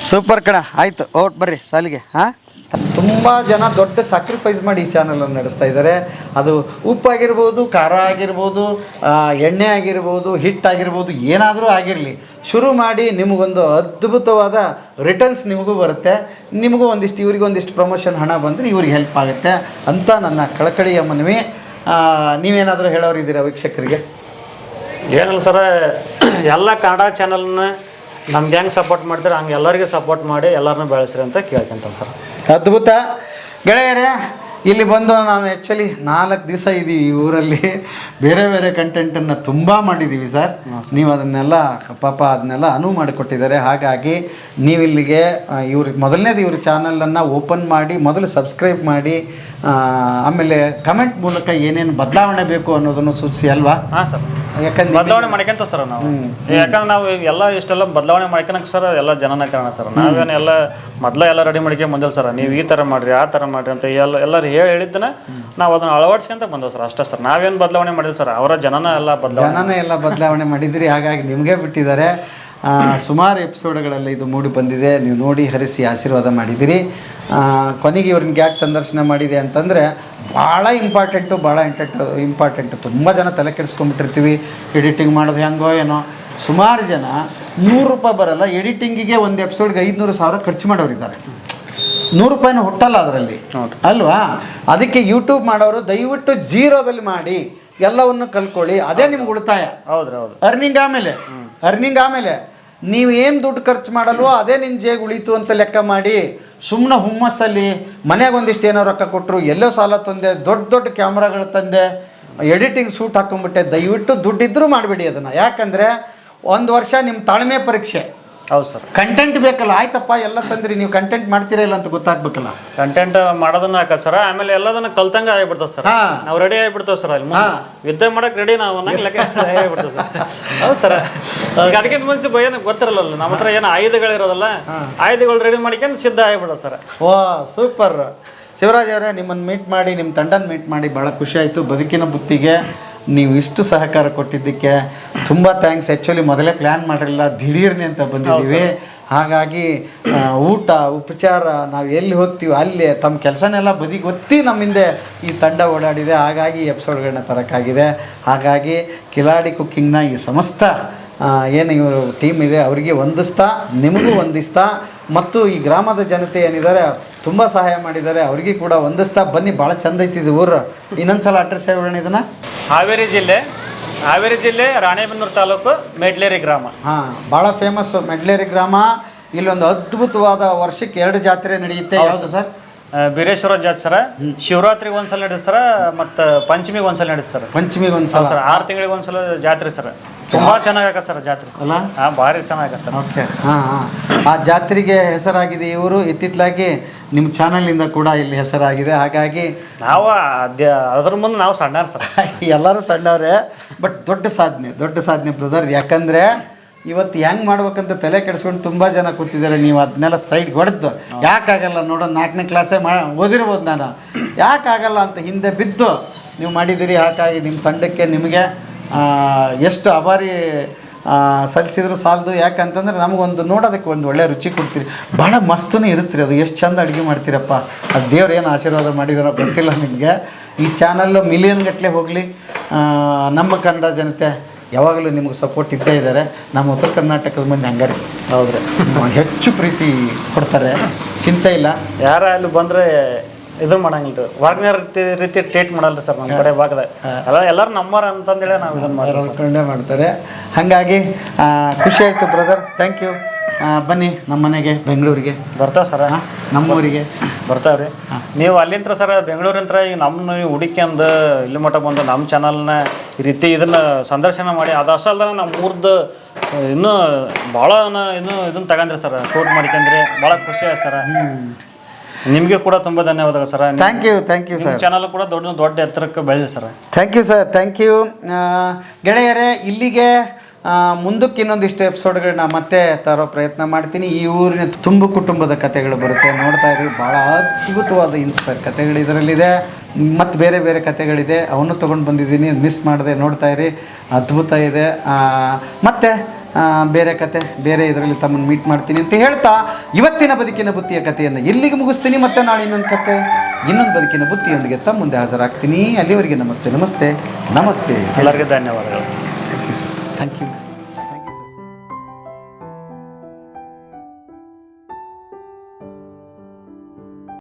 ಸೂಪರ್ ಕಣ. ಆಯಿತು, ಔಟ್ ಬರ್ರಿ ಸಾಲಿಗೆ. ಹಾಂ, ತುಂಬ ಜನ ದೊಡ್ಡ ಸ್ಯಾಕ್ರಿಫೈಸ್ ಮಾಡಿ ಈ ಚಾನಲನ್ನು ನಡೆಸ್ತಾ ಇದ್ದಾರೆ. ಅದು ಉಪ್ಪಾಗಿರ್ಬೋದು, ಖಾರ ಆಗಿರ್ಬೋದು, ಎಣ್ಣೆ ಆಗಿರ್ಬೋದು, ಹಿಟ್ಟಾಗಿರ್ಬೋದು, ಏನಾದರೂ ಆಗಿರಲಿ, ಶುರು ಮಾಡಿ ನಿಮಗೊಂದು ಅದ್ಭುತವಾದ ರಿಟರ್ನ್ಸ್ ನಿಮಗೂ ಬರುತ್ತೆ. ನಿಮಗೂ ಒಂದಿಷ್ಟು, ಇವ್ರಿಗೆ ಒಂದಿಷ್ಟು ಪ್ರಮೋಷನ್ ಹಣ ಬಂದರೆ ಇವ್ರಿಗೆ ಹೆಲ್ಪ್ ಆಗುತ್ತೆ ಅಂತ ನನ್ನ ಕಳಕಳಿಯ ಮನವಿ. ನೀವೇನಾದರೂ ಹೇಳೋರಿದ್ದೀರಾ ವೀಕ್ಷಕರಿಗೆ? ಏನಿಲ್ಲ ಸರ, ಎಲ್ಲ ಕನ್ನಡ ಚಾನಲ್ನ ನಮ್ಗೆ ಹೆಂಗೆ ಸಪೋರ್ಟ್ ಮಾಡ್ತಾರೆ ಹಂಗೆ ಎಲ್ಲರಿಗೂ ಸಪೋರ್ಟ್ ಮಾಡಿ ಎಲ್ಲರನ್ನೂ ಬೆಳೆಸ್ರಿ ಅಂತ ಕೇಳ್ಕೊಂತಾನೆ ಸರ್. ಅದ್ಭುತ ಗೆಳೆಯರೇ. ಇಲ್ಲಿ ಬಂದು ನಾನು ಆ್ಯಕ್ಚುಲಿ 4 ದಿವಸ ಇದ್ದೀವಿ ಈ ಊರಲ್ಲಿ. ಬೇರೆ ಬೇರೆ ಕಂಟೆಂಟನ್ನು ತುಂಬ ಮಾಡಿದ್ದೀವಿ ಸರ್. ನೀವು ಅದನ್ನೆಲ್ಲ ಪಾಪ ಅದನ್ನೆಲ್ಲ ಅನುವು ಮಾಡಿಕೊಟ್ಟಿದ್ದಾರೆ. ಹಾಗಾಗಿ ನೀವಿಲ್ಲಿಗೆ ಮೊದಲನೇದು ಇವ್ರ ಚಾನಲನ್ನು ಓಪನ್ ಮಾಡಿ ಮೊದಲು ಸಬ್ಸ್ಕ್ರೈಬ್ ಮಾಡಿ, ಆಮೇಲೆ ಕಮೆಂಟ್ ಮೂಲಕ ಏನೇನು ಬದಲಾವಣೆ ಬೇಕು ಅನ್ನೋದನ್ನು ಸೂಚಿಸಿ ಅಲ್ವಾ? ಹಾಂ ಸರ್, ಯಾಕಂದ್ರೆ ಬದಲಾವಣೆ ಮಾಡ್ಕೊಂತ ಸರ್ ನಾವು. ಯಾಕಂದ್ರೆ ನಾವು ಎಲ್ಲ ಇಷ್ಟೆಲ್ಲ ಬದಲಾವಣೆ ಮಾಡ್ಕೊಳಕ್ಕೆ ಸರ್ ಎಲ್ಲ ಜನನ ಕಾರಣ ಸರ್. ನಾವೇನು ಎಲ್ಲ ರೆಡಿ ಮಾಡ್ಕೊಂಡು ಬಂದಿಲ್ಲ ಸರ್. ನೀವು ಈ ಥರ ಮಾಡಿರಿ, ಆ ಥರ ಮಾಡಿರಿ ಅಂತ ಎಲ್ಲರೂ ಹೇಳಿದ್ದನ್ನ ನಾವು ಅದನ್ನು ಅಳವಡಿಸ್ಕೊಂತ ಬಂದವು ಸರ್. ಅಷ್ಟೇ ಸರ್, ನಾವೇನು ಬದಲಾವಣೆ ಮಾಡಿಲ್ಲ ಸರ್. ಅವರ ಜನನೇ ಎಲ್ಲ ಬದಲಾವಣೆ ಮಾಡಿದಿರಿ. ಹಾಗಾಗಿ ನಿಮಗೆ ಬಿಟ್ಟಿದ್ದಾರೆ. ಸುಮಾರು ಎಪಿಸೋಡ್ಗಳಲ್ಲಿ ಇದು ಮೂಡಿ ಬಂದಿದೆ. ನೀವು ನೋಡಿ ಹರಿಸಿ ಆಶೀರ್ವಾದ ಮಾಡಿದಿರಿ. ಕೊನೆಗೆ ಇವ್ರನ್ನ ಯಾಕೆ ಸಂದರ್ಶನ ಮಾಡಿದೆ ಅಂತಂದರೆ ಭಾಳ ಇಂಪಾರ್ಟೆಂಟು. ತುಂಬ ಜನ ತಲೆ ಕೆಡಿಸ್ಕೊಂಡ್ಬಿಟ್ಟಿರ್ತೀವಿ, ಎಡಿಟಿಂಗ್ ಮಾಡೋದು ಹೆಂಗೋ ಏನೋ. ಸುಮಾರು ಜನ 100 ರೂಪಾಯಿ ಬರಲ್ಲ ಎಡಿಟಿಂಗಿಗೆ, ಒಂದು ಎಪಿಸೋಡ್ಗೆ 500,000 ಖರ್ಚು ಮಾಡೋರಿದ್ದಾರೆ. 100 ರೂಪಾಯಿನೂ ಹುಟ್ಟಲ್ಲ ಅದರಲ್ಲಿ ಅಲ್ವಾ? ಅದಕ್ಕೆ ಯೂಟ್ಯೂಬ್ ಮಾಡೋರು ದಯವಿಟ್ಟು ಜೀರೋದಲ್ಲಿ ಮಾಡಿ ಎಲ್ಲವನ್ನು ಕಲ್ತ್ಕೊಳ್ಳಿ. ಅದೇ ನಿಮ್ಗೆ ಉಳಿತಾಯ. ಹೌದು. ಅರ್ನಿಂಗ್ ಆಮೇಲೆ ನೀವು ಏನು ದುಡ್ಡು ಖರ್ಚು ಮಾಡಲ್ವೋ ಅದೇ ನಿನ್ನ ಜೇಗೆ ಉಳಿತು ಅಂತ ಲೆಕ್ಕ ಮಾಡಿ. ಸುಮ್ಮನೆ ಹುಮ್ಮಸ್ಸಲ್ಲಿ ಮನೆಗೆ ಒಂದಿಷ್ಟು ಏನೋ ರೊಕ್ಕ ಕೊಟ್ಟರು, ಎಲ್ಲೋ ಸಾಲ ತಂದೆ, ದೊಡ್ಡ ಕ್ಯಾಮ್ರಾಗಳು ತಂದೆ, ಎಡಿಟಿಂಗ್ ಸೂಟ್ ಹಾಕೊಂಡ್ಬಿಟ್ಟೆ. ದಯವಿಟ್ಟು ದುಡ್ಡಿದ್ರೂ ಮಾಡಬೇಡಿ ಅದನ್ನು. ಯಾಕಂದರೆ 1 ವರ್ಷ ನಿಮ್ಮ ತಾಳ್ಮೆ ಪರೀಕ್ಷೆ. ಹೌದು ಸರ್. ಕಂಟೆಂಟ್ ಬೇಕಲ್ಲ. ಆಯ್ತಪ್ಪ ಎಲ್ಲ ತಂದ್ರಿ, ನೀವು ಕಂಟೆಂಟ್ ಮಾಡ್ತೀರಾ ಇಲ್ಲ ಅಂತ ಗೊತ್ತಾಗ್ಬೇಕಲ್ಲ. ಕಂಟೆಂಟ್ ಮಾಡೋದನ್ನ ಹಾಕತ್ ಸರ್. ಆಮೇಲೆ ಎಲ್ಲದನ್ನ ಕಲ್ತಂಗ ಆಗಿಬಿಡ್ತದೆ ಸರ್. ನಾವು ರೆಡಿ ಆಗಿಬಿಡ್ತೇವೆ ಸರ್. ಅಲ್ಲಿ ಯುದ್ಧ ಮಾಡಕ್ ರೆಡಿ ನಾವು ಲೆಕ್ಕ ಆಗಿಬಿಡ್ತೇವೆ ಸರ್. ಹೌದು ಸರ್. ಈಗ ಅದಕ್ಕಿಂತ ಮುಂಚೆ ಏನಕ್ಕೆ ಗೊತ್ತಿರಲ್ಲ, ನಮ್ಮ ಹತ್ರ ಏನು ಆಯುಧಗಳಿರೋದಲ್ಲ, ಆಯುಧಗಳು ರೆಡಿ ಮಾಡ್ಕೊಂಡು ಸಿದ್ಧ ಆಗಿಬಿಡೋದು ಸರ್. ಓ, ಸೂಪರ್. ಶಿವರಾಜ್ ಅವರೇ, ನಿಮ್ಮನ್ನು ಮೀಟ್ ಮಾಡಿ, ನಿಮ್ಮ ತಂಡನ ಮೀಟ್ ಮಾಡಿ ಭಾಳ ಖುಷಿ ಆಯಿತು. ಬದುಕಿನ ಬುತ್ತಿಗೆ ನೀವು ಇಷ್ಟು ಸಹಕಾರ ಕೊಟ್ಟಿದ್ದಕ್ಕೆ ತುಂಬ ಥ್ಯಾಂಕ್ಸ್. ಆ್ಯಕ್ಚುಲಿ ಮೊದಲೇ ಪ್ಲ್ಯಾನ್ ಮಾಡಿರಲಿಲ್ಲ, ದಿಢೀರ್ನೆ ಅಂತ ಬಂದಿದ್ದೀವಿ. ಹಾಗಾಗಿ ಊಟ ಉಪಚಾರ ನಾವು ಎಲ್ಲಿ ಹೋಗ್ತೀವಿ ಅಲ್ಲಿ ತಮ್ಮ ಕೆಲಸನೆಲ್ಲ ಬದಿಗೊತ್ತಿ ನಮ್ಮಿಂದೆ ಈ ತಂಡ ಓಡಾಡಿದೆ. ಹಾಗಾಗಿ ಎಪಿಸೋಡ್ಗಳನ್ನ ತರೋಕ್ಕಾಗಿದೆ. ಹಾಗಾಗಿ ಕಿಲಾಡಿ ಕುಕ್ಕಿಂಗ್ನ ಈ ಸಮಸ್ತ ಏನು ಇವರು ಟೀಮ್ ಇದೆ ಅವರಿಗೆ ವಂದಿಸ್ತಾ, ನಿಮಗೂ ವಂದಿಸ್ತಾ, ಮತ್ತು ಈ ಗ್ರಾಮದ ಜನತೆ ಏನಿದ್ದಾರೆ ತುಂಬ ಸಹಾಯ ಮಾಡಿದ್ದಾರೆ, ಅವರಿಗೆ ಕೂಡ ವಂದಿಸ್ತಾ ಬನ್ನಿ. ಭಾಳ ಚಂದ ಐತಿದೆ ಊರು. ಇನ್ನೊಂದ್ಸಲ ಅಡ್ರೆಸ್ ಹೇಳೋಣ ಇದನ್ನು. ಹಾವೇರಿ ಜಿಲ್ಲೆ ರಾಣೆಬೆನ್ನೂರು ತಾಲೂಕು ಮೆಡ್ಲೇರಿ ಗ್ರಾಮ. ಭಾಳ ಫೇಮಸ್ಸು ಮೆಡ್ಲೇರಿ ಗ್ರಾಮ. ಇಲ್ಲೊಂದು ಅದ್ಭುತವಾದ ವರ್ಷಕ್ಕೆ 2 ಜಾತ್ರೆ ನಡೆಯುತ್ತೆ. ಯಾವುದು ಸರ್? ಬೀರೇಶ್ವರ ಜಾತ್ರೆ ಸರ, ಶಿವರಾತ್ರಿಗೆ ಒಂದ್ಸಲ ನಡೆಯುತ್ತೆ ಸರ, ಮತ್ತು ಪಂಚಮಿಗೆ ಒಂದ್ಸಲ ನಡೆಯುತ್ತೆ ಸರ್. ಪಂಚಮಿಗೆ ಒಂದ್ಸಲ ಸರ್ 6 ತಿಂಗಳಿಗೆ ಒಂದ್ಸಲ ಜಾತ್ರೆ ಸರ್. ತುಂಬಾ ಚೆನ್ನಾಗತ್ತೆ ಸರ್ ಜಾತ್ರೆ. ಅಲ್ಲ? ಭಾರಿ ಚೆನ್ನಾಗತ್ತೆ ಸರ್. ಓಕೆ. ಆ ಜಾತ್ರೆಗೆ ಹೆಸರಾಗಿದೆ ಇವರು. ಇತ್ತಿತ್ತಲಾಗಿ ನಿಮ್ಮ ಚಾನಲಿಂದ ಕೂಡ ಇಲ್ಲಿ ಹೆಸರಾಗಿದೆ. ಹಾಗಾಗಿ ನಾವು ಅದ್ರ ಮುಂದೆ ನಾವು ಸಣ್ಣ ಸರ್. ಎಲ್ಲರೂ ಸಣ್ಣವ್ರೆ, ಬಟ್ ದೊಡ್ಡ ಸಾಧನೆ ಬ್ರದರ್. ಯಾಕಂದರೆ ಇವತ್ತು ಹೆಂಗೆ ಮಾಡ್ಬೇಕಂತ ತಲೆ ಕೆಡಿಸ್ಕೊಂಡು ತುಂಬ ಜನ ಕೂತಿದ್ದಾರೆ. ನೀವು ಅದನ್ನೆಲ್ಲ ಸೈಡ್ ಹೊಡೆದು ಯಾಕಾಗಲ್ಲ ನೋಡೋಣ, 4ನೇ ಕ್ಲಾಸೇ ಓದಿರ್ಬೋದು ನಾನು, ಯಾಕಾಗಲ್ಲ ಅಂತ ಹಿಂದೆ ಬಿದ್ದು ನೀವು ಮಾಡಿದ್ದೀರಿ. ಹಾಗಾಗಿ ನಿಮ್ಮ ತಂಡಕ್ಕೆ ನಿಮಗೆ ಎಷ್ಟು ಆಭಾರಿ ಸಲ್ಲಿಸಿದ್ರು ಸಾಲದು. ಯಾಕಂತಂದ್ರೆ ನಮಗೊಂದು ನೋಡೋದಕ್ಕೆ ಒಂದು ಒಳ್ಳೆ ರುಚಿ ಕೊಡ್ತೀರಿ. ಭಾಳ ಮಸ್ತೂ ಇರುತ್ತೆ ಅದು. ಎಷ್ಟು ಚಂದ ಅಡುಗೆ ಮಾಡ್ತೀರಪ್ಪ. ಅದು ದೇವ್ರು ಏನು ಆಶೀರ್ವಾದ ಮಾಡಿದಾರೋ ಗೊತ್ತಿಲ್ಲ ನಿಮಗೆ. ಈ ಚಾನಲ್ಲು ಮಿಲಿಯನ್ ಗಟ್ಟಲೆ ಹೋಗಲಿ. ನಮ್ಮ ಕನ್ನಡ ಜನತೆ ಯಾವಾಗಲೂ ನಿಮಗೆ ಸಪೋರ್ಟ್ ಇದ್ದೇ ಇದ್ದಾರೆ. ನಮ್ಮ ಉತ್ತರ ಕರ್ನಾಟಕದ ಮಂದಿ ಹಂಗಾರೆ ಹೌದ್ರಿ ಹೆಚ್ಚು ಪ್ರೀತಿ ಕೊಡ್ತಾರೆ, ಚಿಂತೆ ಇಲ್ಲ. ಯಾರ ಅಲ್ಲಿ ಬಂದರೆ ಇದು ಮಾಡಂಗಿಲ್ಲ ರೀ, ಹೊರಗಿನ ರೀತಿ ಟ್ರೀಟ್ ಮಾಡಲ್ಲ ಸರ್ ನಮ್ಮ ಕಡೆ ಭಾಗದಾಗ. ಎಲ್ಲರೂ ನಮ್ಮರ ಅಂತಂದೇಳಿ ನಾವು ಇದನ್ನು ಮಾಡ್ಕೊಂಡೇ ಮಾಡ್ತಾರೆ. ಹಾಗಾಗಿ ಖುಷಿ ಆಯಿತು ಬ್ರದರ್, ಥ್ಯಾಂಕ್ ಯು. ಬನ್ನಿ ನಮ್ಮ ಮನೆಗೆ, ಬೆಂಗಳೂರಿಗೆ ಬರ್ತಾವೆ ಸರ, ನಮ್ಮೂರಿಗೆ ಬರ್ತಾವ್ರಿ. ನೀವು ಅಲ್ಲಿಂದ ಸರ ಬೆಂಗಳೂರಿಂತ್ರ ಈಗ ನಮ್ಮ ಹುಡುಕ್ಯಂದು ಇಲ್ಲಿ ಮಟ್ಟ ಬಂದು ನಮ್ಮ ಚಾನಲ್ನ ಈ ರೀತಿ ಇದನ್ನು ಸಂದರ್ಶನ ಮಾಡಿ ಅದು ಅಷ್ಟೇ ಅಲ್ದ ನಮ್ಮ ಊರ್ದು ಇನ್ನೂ ಭಾಳ ಇನ್ನೂ ಇದನ್ನು ತಗೊಂಡ್ರಿ ಸರ್, ಶೂಟ್ ಮಾಡ್ಕೊಂಡ್ರಿ. ಭಾಳ ಖುಷಿ ಆಯ್ತು ಸರ. ನಿಮಗೆ ಕೂಡ ತುಂಬ ಧನ್ಯವಾದಗಳು sir. Thank you sir. Channel ಕೂಡ ದೊಡ್ಡ ಎತ್ತರಕ್ಕೆ ಬೆಳೆದಿದೆ sir. Thank you sir, thank you. ಗೆಳೆಯರೇ, ಇಲ್ಲಿಗೆ ಮುಂದಕ್ಕೆ ಇನ್ನೊಂದಿಷ್ಟು ಎಪಿಸೋಡ್ಗಳನ್ನ ಮತ್ತೆ ತರೋ ಪ್ರಯತ್ನ ಮಾಡ್ತೀನಿ. ಈ ಊರಿನ ತುಂಬ ಕುಟುಂಬದ ಕಥೆಗಳು ಬರುತ್ತೆ, ನೋಡ್ತಾ ಇರಿ. ಭಾಳ ಅದ್ಭುತವಾದ ಇನ್ಸ್ಪೈರ್ ಕಥೆಗಳು ಇದರಲ್ಲಿದೆ. ಮತ್ತು ಬೇರೆ ಬೇರೆ ಕಥೆಗಳಿದೆ, ಅವನ್ನು ತೊಗೊಂಡು ಬಂದಿದ್ದೀನಿ, ಮಿಸ್ ಮಾಡಿದೆ. ನೋಡ್ತಾ ಇರಿ, ಅದ್ಭುತ ಇದೆ. ಮತ್ತು ಬೇರೆ ಕತೆ ಬೇರೆ ಇದರಲ್ಲಿ ತಮ್ಮನ್ನು ಮೀಟ್ ಮಾಡ್ತೀನಿ ಅಂತ ಹೇಳ್ತಾ ಇವತ್ತಿನ ಬದುಕಿನ ಬುತ್ತಿಯ ಕಥೆಯನ್ನು ಇಲ್ಲಿಗೆ ಮುಗಿಸ್ತೀನಿ. ಮತ್ತೆ ನಾಳೆ ಇನ್ನೊಂದು ಬದುಕಿನ ಬುತ್ತಿಯೊಂದಿಗೆ ತಮ್ಮ ಮುಂದೆ ಹಾಜರಾಗ್ತೀನಿ. ಅಲ್ಲಿವರೆಗೆ ನಮಸ್ತೆ. ಎಲ್ಲರಿಗೂ ಧನ್ಯವಾದಗಳು. Thank you.